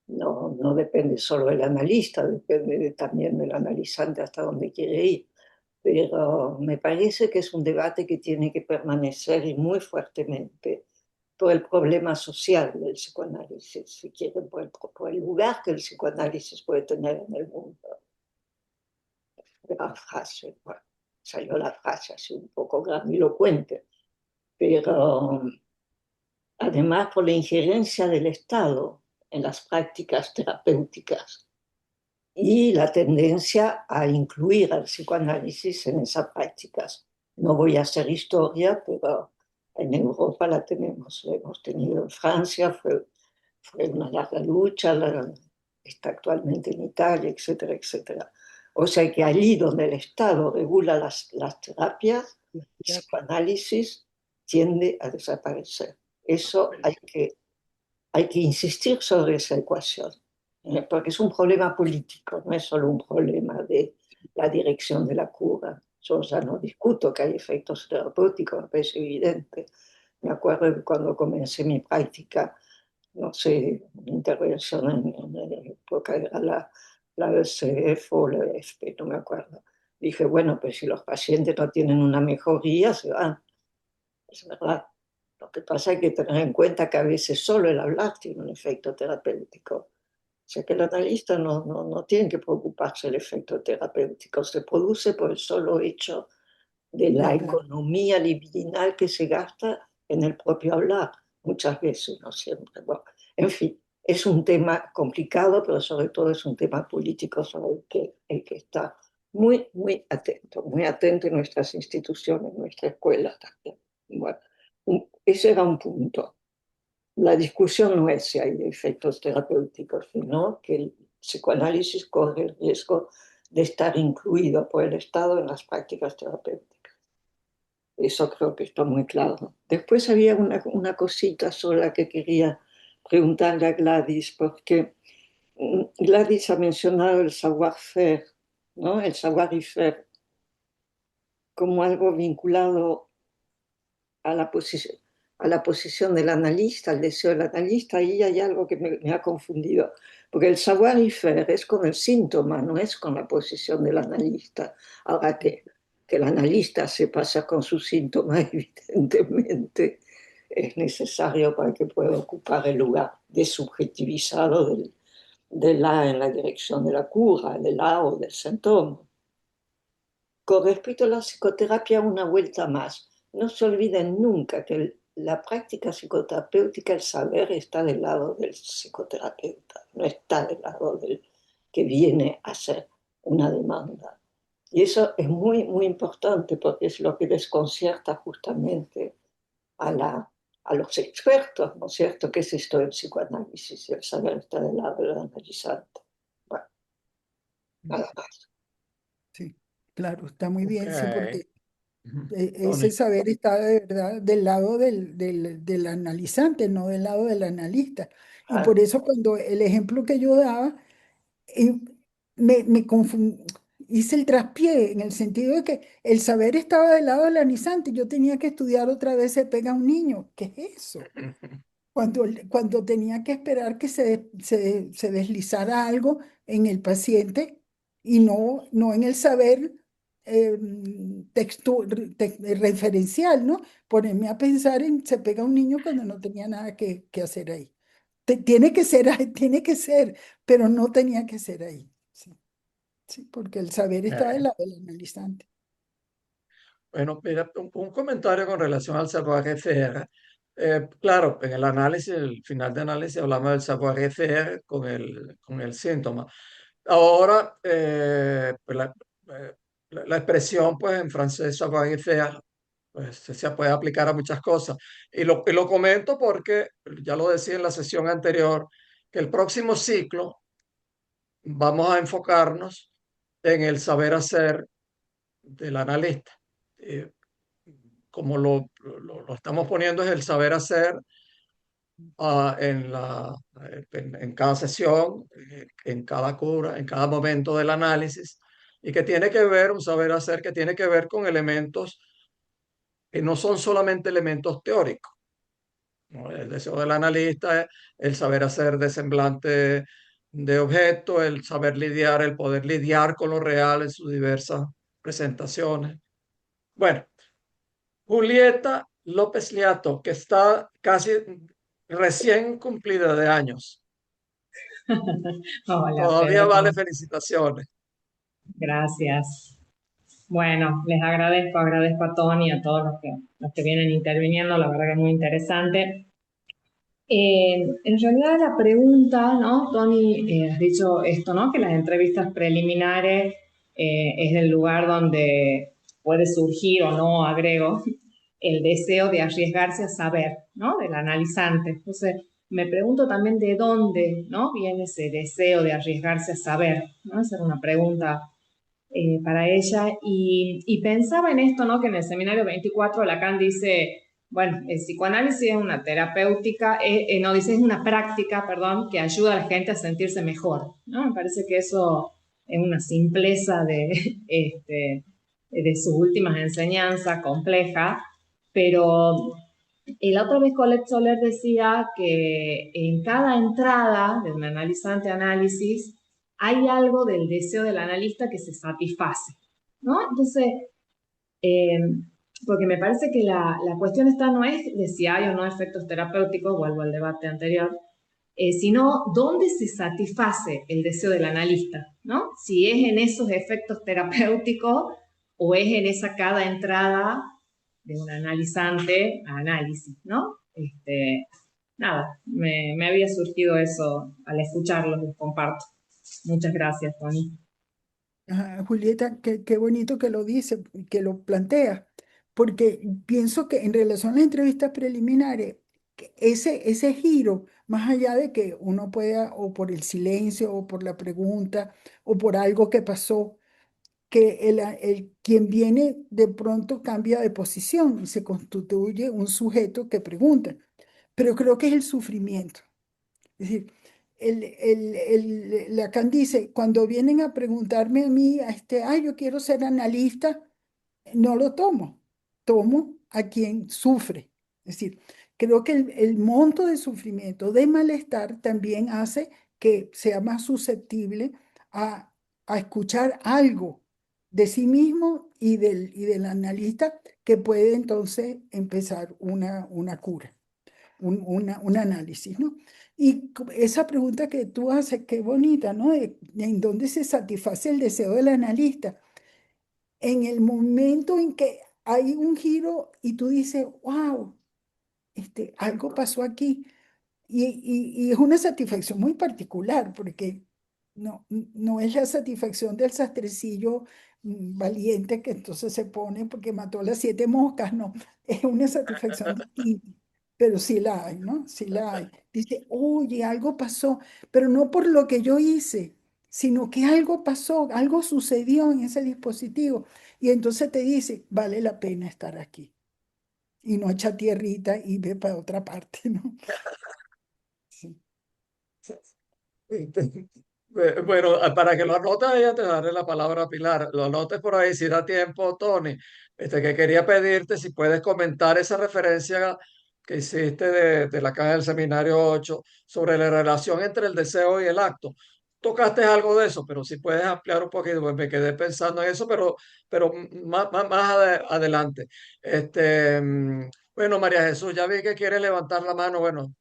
no depende solo del analista, depende también del analizante hasta dónde quiere ir. Pero me parece que es un debate que tiene que permanecer y muy fuertemente por el problema social del psicoanálisis, si quieren, por el lugar que el psicoanálisis puede tener en el mundo. La frase, bueno, salió la frase así un poco grandilocuente, pero además por la injerencia del Estado en las prácticas terapéuticas y la tendencia a incluir al psicoanálisis en esas prácticas. No voy a hacer historia, pero en Europa la tenemos, la hemos tenido en Francia, fue una larga lucha, está actualmente en Italia, etcétera, etcétera. O sea que allí donde el Estado regula las terapias, el psicoanálisis tiende a desaparecer. Eso hay que insistir sobre esa ecuación, porque es un problema político, no es solo un problema de la dirección de la cura. Yo ya no discuto que hay efectos terapéuticos, me parece evidente. Me acuerdo que cuando comencé mi práctica, no sé, una intervención en la época era la ECF o la EFP, no me acuerdo. Dije, bueno, pues si los pacientes no tienen una mejoría, se van. Es verdad. Lo que pasa es que tener en cuenta que a veces solo el hablar tiene un efecto terapéutico. O sea que el analista no tiene que preocuparse del efecto terapéutico, se produce por el solo hecho de De la hablar. economía libidinal que se gasta en el propio hablar, muchas veces, no siempre. Bueno, en fin, es un tema complicado, pero sobre todo es un tema político sobre el que está muy atento en nuestras instituciones, en nuestra escuela también. Bueno, ese era un punto. La discusión no es si hay efectos terapéuticos, sino que el psicoanálisis corre el riesgo de estar incluido por el Estado en las prácticas terapéuticas. Eso creo que está muy claro. Después había una cosita sobre la que quería preguntarle a Gladys, porque Gladys ha mencionado el savoir-faire, ¿no? El savoir-faire como algo vinculado a la posición del analista, al deseo del analista. Ahí hay algo que me ha confundido, porque el savoir-faire es con el síntoma, no es con la posición del analista. Ahora que el analista se pasa con su síntoma, evidentemente es necesario para que pueda ocupar el lugar desubjetivizado de la en la dirección de la cura, de la o del síntoma. Con respecto a la psicoterapia, una vuelta más. No se olviden nunca que la práctica psicoterapéutica, el saber está del lado del psicoterapeuta, no está del lado del que viene a hacer una demanda. Y eso es muy importante porque es lo que desconcierta justamente a los expertos, ¿no es cierto? ¿Qué es esto del psicoanálisis? El saber está del lado del analizante. Bueno, nada más. Sí, claro, está muy Ok. bien, sí, porque Ese Tony. saber está de verdad del lado del analizante, no del lado del analista. Y por eso cuando el ejemplo que yo daba, eh, hice el traspié en el sentido de que el saber estaba del lado del analizante. Yo tenía que estudiar otra vez se pega un niño. ¿Qué es eso? Cuando tenía que esperar que se deslizara algo en el paciente y no en el saber referencial, ¿no? Ponerme a pensar en se pega un niño cuando no tenía nada que hacer ahí. Tiene que ser, tiene que ser, pero no tenía que ser ahí. Sí, sí, porque el saber está del lado del analizante. Bueno, mira, un comentario con relación al savoir-faire. Claro, en el análisis, el final de análisis, hablamos del savoir-faire con el síntoma. Ahora, pues la expresión, pues en francés, savoir-faire, pues se puede aplicar a muchas cosas. Y lo comento porque ya lo decía en la sesión anterior, que el próximo ciclo vamos a enfocarnos en el saber hacer del analista. Eh, como lo estamos poniendo es el saber hacer en cada sesión, en cada cura, en cada momento del análisis, y que tiene que ver, un saber hacer que tiene que ver con elementos que no son solamente elementos teóricos, ¿no? El deseo del analista es el saber hacer de semblante de objeto, el saber lidiar, el poder lidiar con lo real en sus diversas presentaciones. Bueno, Julieta López Liato, que está casi recién cumplida de años. Hola Todavía Pedro, vale felicitaciones. gracias. Bueno, les agradezco a Tony y a todos los que vienen interviniendo, la verdad que es muy interesante. En realidad la pregunta, ¿no? Tony, has dicho esto, ¿no? Que las entrevistas preliminares es el lugar donde puede surgir o no, agrego, el deseo de arriesgarse a saber, ¿no? Del analizante. Entonces, me pregunto también de dónde, ¿no? Viene ese deseo de arriesgarse a saber, ¿no? Esa era una pregunta para ella. Y pensaba en esto, ¿no? Que en el seminario 24 Lacan dice, bueno, el psicoanálisis es una terapéutica, no dice, es una práctica, perdón, que ayuda a la gente a sentirse mejor, ¿no? Me parece que eso es una simpleza de sus últimas enseñanzas, compleja, pero la otra vez Colette Soler decía que en cada entrada de un analizante análisis hay algo del deseo del analista que se satisface, ¿no? Entonces, porque me parece que la cuestión esta no es de si hay o no efectos terapéuticos, vuelvo al debate anterior, sino dónde se satisface el deseo del analista, ¿no? Si es en esos efectos terapéuticos o es en esa cada entrada de un analizante a análisis, ¿no? Nada, me había surgido eso al escucharlos, les comparto. Muchas gracias, Tony. Julieta, qué bonito que lo dice, que lo plantea, porque pienso que en relación a las entrevistas preliminares, que ese giro, más allá de que uno pueda, o por el silencio, o por la pregunta, o por algo que pasó, que quien viene de pronto cambia de posición y se constituye un sujeto que pregunta, pero creo que es el sufrimiento. Es decir, Lacan dice, cuando vienen a preguntarme a mí, yo quiero ser analista, no lo tomo a quien sufre. Es decir, creo que el monto de sufrimiento, de malestar, también hace que sea más susceptible a, a escuchar algo de sí mismo y del analista que puede entonces empezar una cura, un análisis, ¿no? Y esa pregunta que tú haces, qué bonita, ¿no? ¿En dónde se satisface el deseo del analista? En el momento en que hay un giro y tú dices, wow, algo pasó aquí. Y es una satisfacción muy particular porque no es la satisfacción del sastrecillo valiente que entonces se pone porque mató a las 7 moscas, no, es una satisfacción distinta, pero sí la hay, ¿no? Sí la hay. Dice, oye, algo pasó, pero no por lo que yo hice, sino que algo pasó, algo sucedió en ese dispositivo. Y entonces te dice, vale la pena estar aquí. Y no echa tierrita y ve para otra parte, ¿no? Sí. Bueno, para que lo anotes ahí, te daré la palabra a Pilar. Lo anotes por ahí si da tiempo, Tony. Que quería pedirte si puedes comentar esa referencia que hiciste de la caja del seminario 8 sobre la relación entre el deseo y el acto. Tocaste algo de eso, pero si puedes ampliar un poquito, pues me quedé pensando en eso, pero adelante. Bueno, María Jesús, ya vi que quieres levantar la mano. Bueno,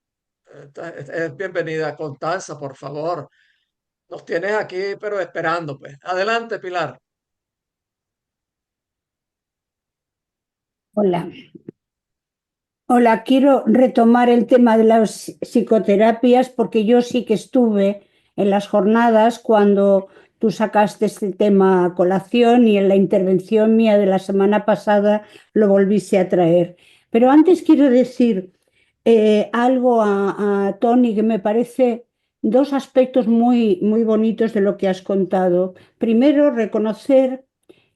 es bienvenida. Constanza, por favor. Nos tienes aquí, pero esperando, pues. Adelante, Pilar. Hola. Hola, quiero retomar el tema de las psicoterapias porque yo sí que estuve en las jornadas cuando tú sacaste este tema a colación y en la intervención mía de la semana pasada lo volviste a traer. Pero antes quiero decir algo a Tony que me parece dos aspectos muy, muy bonitos de lo que has contado. Primero, reconocer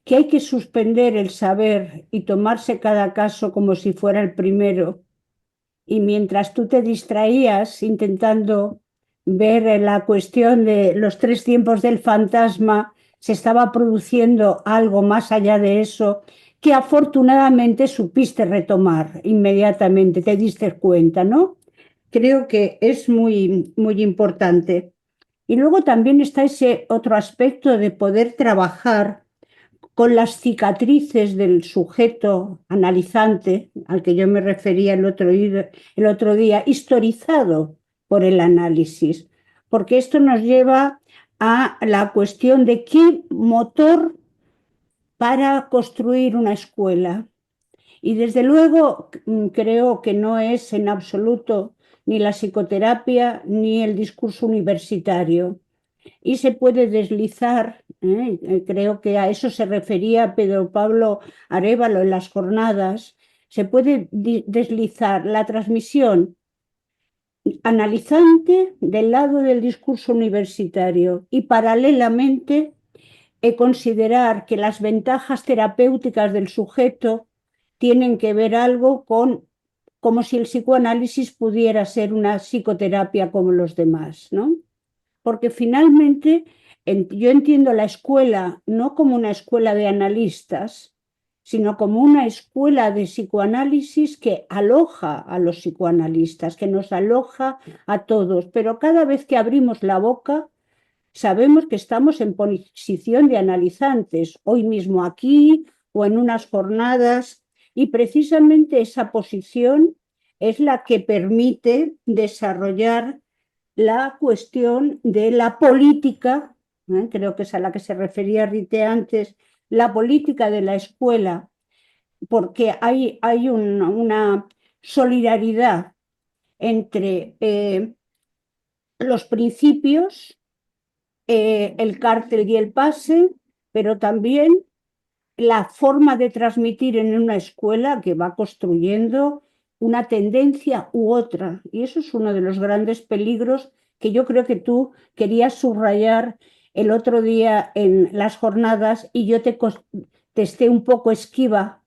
que hay que suspender el saber y tomarse cada caso como si fuera el primero. Y mientras tú te distraías intentando ver la cuestión de los tres tiempos del fantasma, se estaba produciendo algo más allá de eso que afortunadamente supiste retomar inmediatamente, te diste cuenta, ¿no? Creo que es muy, muy importante. Y luego también está ese otro aspecto de poder trabajar con las cicatrices del sujeto analizante, al que yo me refería el otro día, historizado por el análisis, porque esto nos lleva a la cuestión de qué motor para construir una escuela. Y desde luego creo que no es en absoluto ni la psicoterapia ni el discurso universitario y se puede deslizar, creo que a eso se refería Pedro Pablo Arévalo en las jornadas, se puede deslizar la transmisión analizante del lado del discurso universitario y paralelamente considerar que las ventajas terapéuticas del sujeto tienen que ver algo con como si el psicoanálisis pudiera ser una psicoterapia como los demás, ¿no? Porque finalmente yo entiendo la escuela no como una escuela de analistas, sino como una escuela de psicoanálisis que aloja a los psicoanalistas, que nos aloja a todos, pero cada vez que abrimos la boca sabemos que estamos en posición de analizantes, hoy mismo aquí o en unas jornadas, y precisamente esa posición es la que permite desarrollar la cuestión de la política, creo que es a la que se refería Rite antes, la política de la escuela, porque hay una solidaridad entre los principios, el cártel y el pase, pero también la forma de transmitir en una escuela que va construyendo una tendencia u otra. Y eso es uno de los grandes peligros que yo creo que tú querías subrayar el otro día en las jornadas y yo te esté un poco esquiva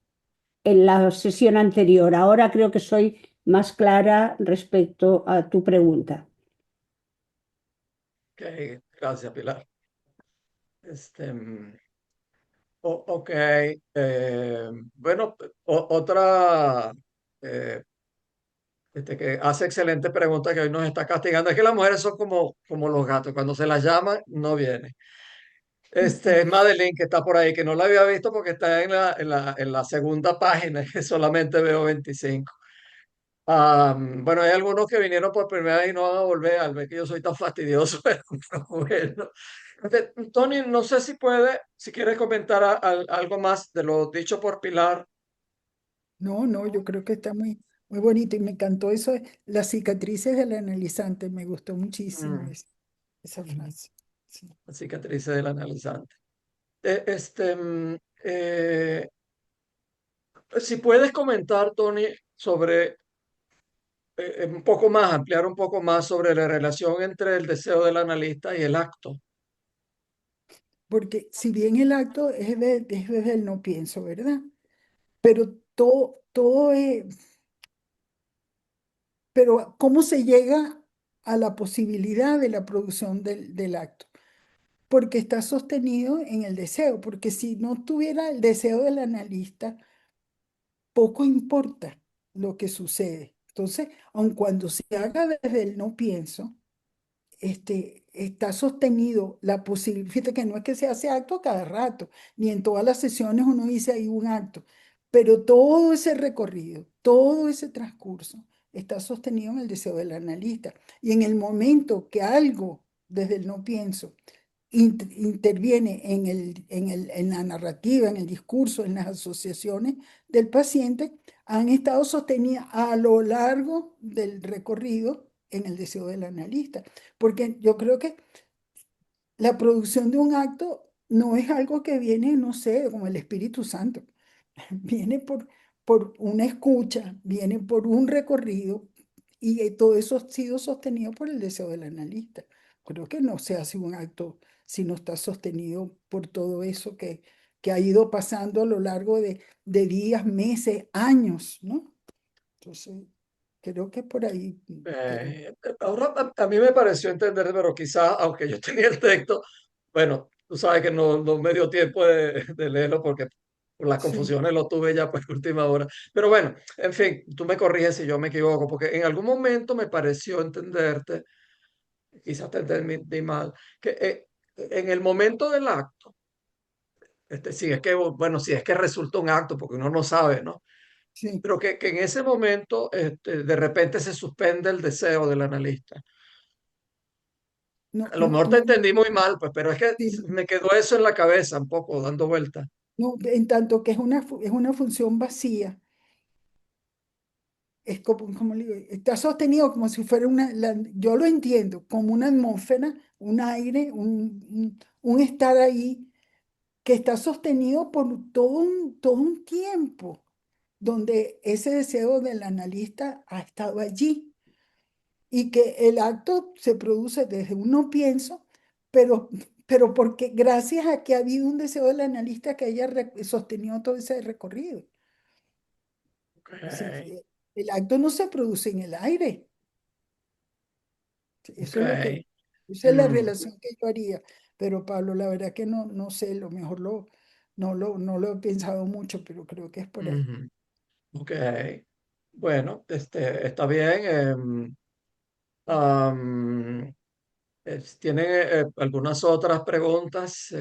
en la sesión anterior. Ahora creo que soy más clara respecto a tu pregunta. Gracias, Pilar. Ok. Bueno, otra que hace excelente pregunta que hoy nos está castigando. Es que las mujeres son como los gatos. Cuando se las llama, no viene. Madeline, que está por ahí, que no la había visto porque está en la segunda página, que solamente veo 25. Bueno, hay algunos que vinieron por primera vez y no van a volver al ver que yo soy tan fastidioso, pero bueno. Tony, no sé si quieres comentar algo más de lo dicho por Pilar. No, no, yo creo que está muy, muy bonito y me encantó eso, las cicatrices del analizante, me gustó muchísimo Mm, esa frase. Sí. la cicatriz del analizante. Eh, este, mm, eh, si puedes comentar, Tony, sobre un poco más, ampliar un poco más sobre la relación entre el deseo del analista y el acto. porque si bien el acto es desde el no pienso, ¿verdad? Pero todo es, pero ¿cómo se llega a la posibilidad de la producción del acto? Porque está sostenido en el deseo, porque si no tuviera el deseo del analista, poco importa lo que sucede. Entonces, aun cuando se haga desde el no pienso, está sostenido la posibilidad, fíjate que no es que se hace acto a cada rato, ni en todas las sesiones uno dice hay un acto, pero todo ese recorrido, todo ese transcurso está sostenido en el deseo del analista. Y en el momento que algo desde el no pienso interviene en la narrativa, en el discurso, en las asociaciones del paciente, han estado sostenidas a lo largo del recorrido en el deseo del analista. Porque yo creo que la producción de un acto no es algo que viene, no sé, como el Espíritu Santo. Viene por una escucha, viene por un recorrido y todo eso ha sido sostenido por el deseo del analista. Creo que no se hace un acto si no está sostenido por todo eso que ha ido pasando a lo largo de días, meses, años, ¿no? Entonces, creo que por ahí, pero Ahora a mí me pareció entender, pero quizás, aunque yo tenía el texto, bueno, tú sabes que no me dio tiempo de leerlo porque por las sí, confusiones lo tuve ya por última hora. Pero bueno, en fin, tú me corriges si yo me equivoco, porque en algún momento me pareció entenderte, quizás te entendí mal, que en el momento del acto, si es que, bueno, si es que resulta un acto, porque uno no sabe, ¿no? sí, Pero que en ese momento, de repente se suspende el deseo del analista. no, A lo no, mejor te no, entendí muy mal, pues, pero es que sí, me quedó eso en la cabeza un poco, dando vueltas. no, en tanto que es una función vacía. Es como le digo, está sostenido como si fuera yo lo entiendo como una atmósfera, un aire, un estar ahí que está sostenido por todo un tiempo, donde ese deseo del analista ha estado allí y que el acto se produce desde un no pienso, pero, pero porque gracias a que ha habido un deseo del analista que haya sostenido todo ese recorrido. Sí, Ok, el acto no se produce en el aire. ok. Eso es lo que, esa es la Mm, relación que yo haría. Pero Pablo, la verdad que no sé, lo mejor no lo he pensado mucho, pero creo que es por ahí. ujú, ok. Bueno, está bien. Am, ¿Tienen algunas otras preguntas?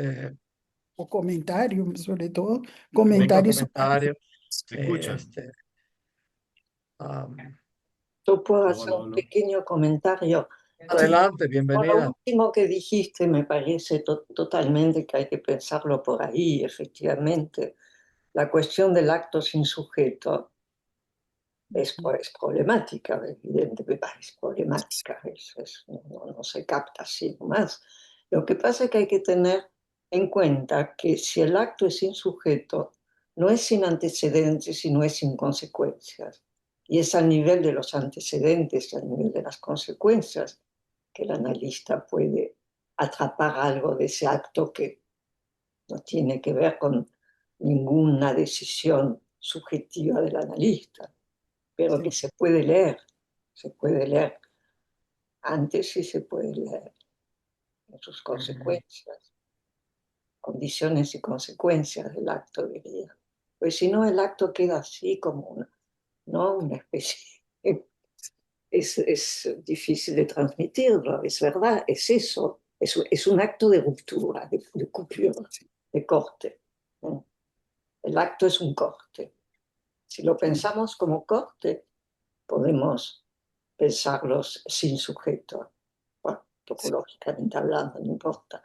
O comentarios, sobre todo Perfecto, comentarios sobre comentarios. ¿Se escucha? Este, am, Yo puedo Aló, hacer aló, un aló. pequeño comentario. sí, adelante, Con lo bienvenida. último que dijiste, me parece totalmente que hay que pensarlo por ahí, efectivamente. La cuestión del acto sin sujeto es problemática, evidentemente, es problemática, no se capta así nomás. Lo que pasa es que hay que tener en cuenta que si el acto es sin sujeto, no es sin antecedentes, sino es sin consecuencias. Y es al nivel de los antecedentes y al nivel de las consecuencias que el analista puede atrapar algo de ese acto que no tiene que ver con ninguna decisión subjetiva del analista, pero que sí, se puede leer antes y se puede leer en sus Ujú, consecuencias, condiciones y consecuencias del acto, diría. Pues si no, el acto queda así como ¿no? Una especie. Es difícil de transmitirlo, es verdad, es eso, es un acto de ruptura, de coupure, de corte. ¿No? El acto es un corte. Si lo sí, pensamos como corte, podemos pensarlos sin sujeto, bueno, sí, topológicamente hablando, no importa.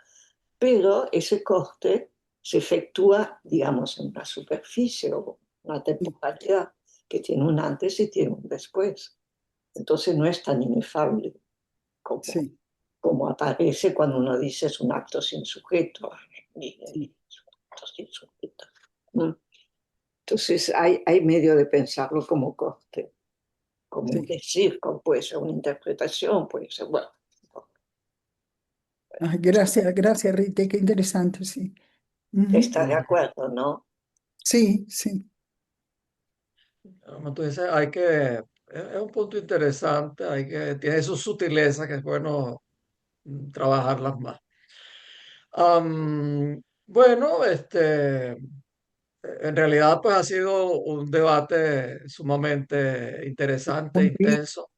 Pero ese corte se efectúa, digamos, en una superficie o una sí, temporalidad que tiene un antes y tiene un después. Entonces no es tan inefable como, sí, como aparece cuando uno dice es un acto sin sujeto. sí, Es un acto sin sujeto. ¿No? Entonces hay medio de pensarlo como corte, como un sí. decir, como puede ser una interpretación, puede ser, bueno. Ah, gracias, gracias, Rita, qué interesante, sí. Ujú. Está de acuerdo, ¿no? Sí, sí. Como tú dices, es un punto interesante, tiene su sutileza que es bueno trabajarlas más. Bueno, en realidad pues ha sido un debate sumamente interesante, intenso.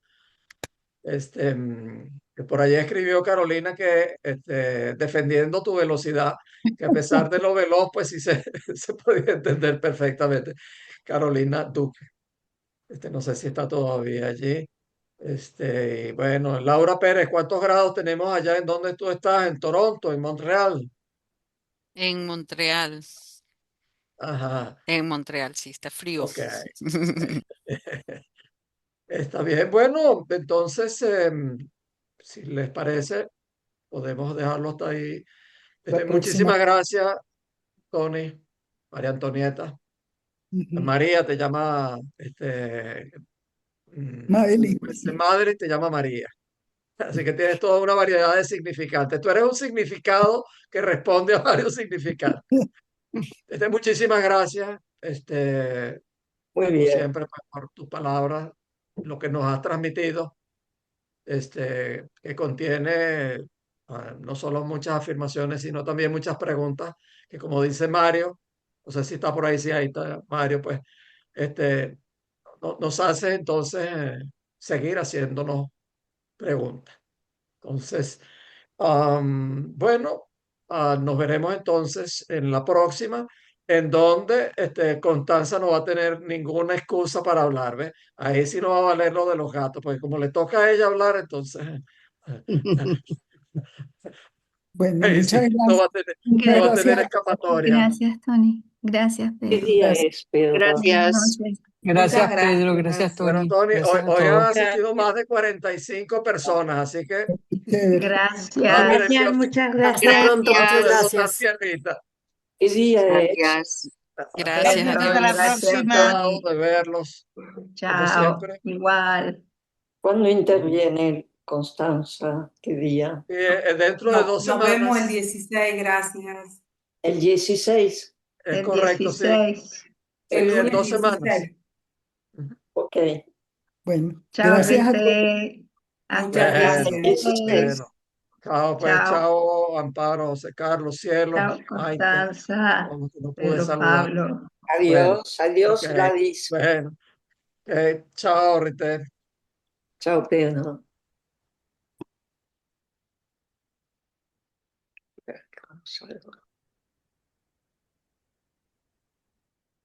Que por allí escribió Carolina que defendiendo tu velocidad, que a pesar de lo veloz, pues sí se podía entender perfectamente. Carolina Duque. No sé si está todavía allí. Y bueno, Laura Pérez, ¿cuántos grados tenemos allá en donde tú estás? ¿En Toronto, en Montreal? En Montreal, Ajá, sí, está frío. ok. Está bien. Bueno, entonces, si les parece, podemos dejarlo hasta ahí. La próxima. Muchísimas gracias, Tony, María Antonieta. Ujú. María te llama, Maeli. madre te llama María. Así que tienes toda una variedad de significantes. Tú eres un significado que responde a varios significantes. Muchísimas gracias, Muy como bien. siempre, por tus palabras, lo que nos has transmitido, que contiene no solo muchas afirmaciones, sino también muchas preguntas, que como dice Mario, no sé si está por ahí, si ahí está Mario, pues, nos hace entonces seguir haciéndonos preguntas. Entonces, bueno, nos veremos entonces en la próxima, en donde Constanza no va a tener ninguna excusa para hablar, ¿ves? Ahí sí no va a valer lo de los gatos, porque como le toca a ella hablar, entonces Bueno, ahí sí muchas no gracias. va a tener, Muchas no va a gracias. tener escapatoria. Gracias, Tony. Gracias, ¿Qué Pedro. día Gracias. es, Pedro? Buenas Gracias. noches. Muchas Gracias, Pedro. Gracias, gracias. Bueno, Tony. Tony, Gracias a hoy han todos. asistido más de 45 personas, así que Chévere. estaba Gracias. Gracias, nervioso, muchas Hasta gracias. pronto, muchas de Gracias. votar gracias. piernita. ¿Qué día es? Gracias. Gracias, Besos. Hasta la adiós. Gracias, próxima. Encantado Tony. de verlos, como Chao. siempre. Igual. ¿Cuándo interviene Constanza? ¿Qué día? Y dentro de dos Nos vemos el semanas, 16, gracias. ¿El 16? es El correcto, sí. 16. Sí, El en lunes 2 semanas. 16. Ok. Bueno, Chao, gracias a todos. Rete. Hasta Muchas el Bueno, gracias. 16. 16. bueno. Chao, pues, Chao. chao, Amparo, José Carlos, Cielo, Chao, Maite, Constanza. como que no pude Pedro saludar. Pablo. Bueno, Adiós, ok, adiós, Gladys. bueno, ok, chao, Rite. Chao, Pedro. Vamos a ver.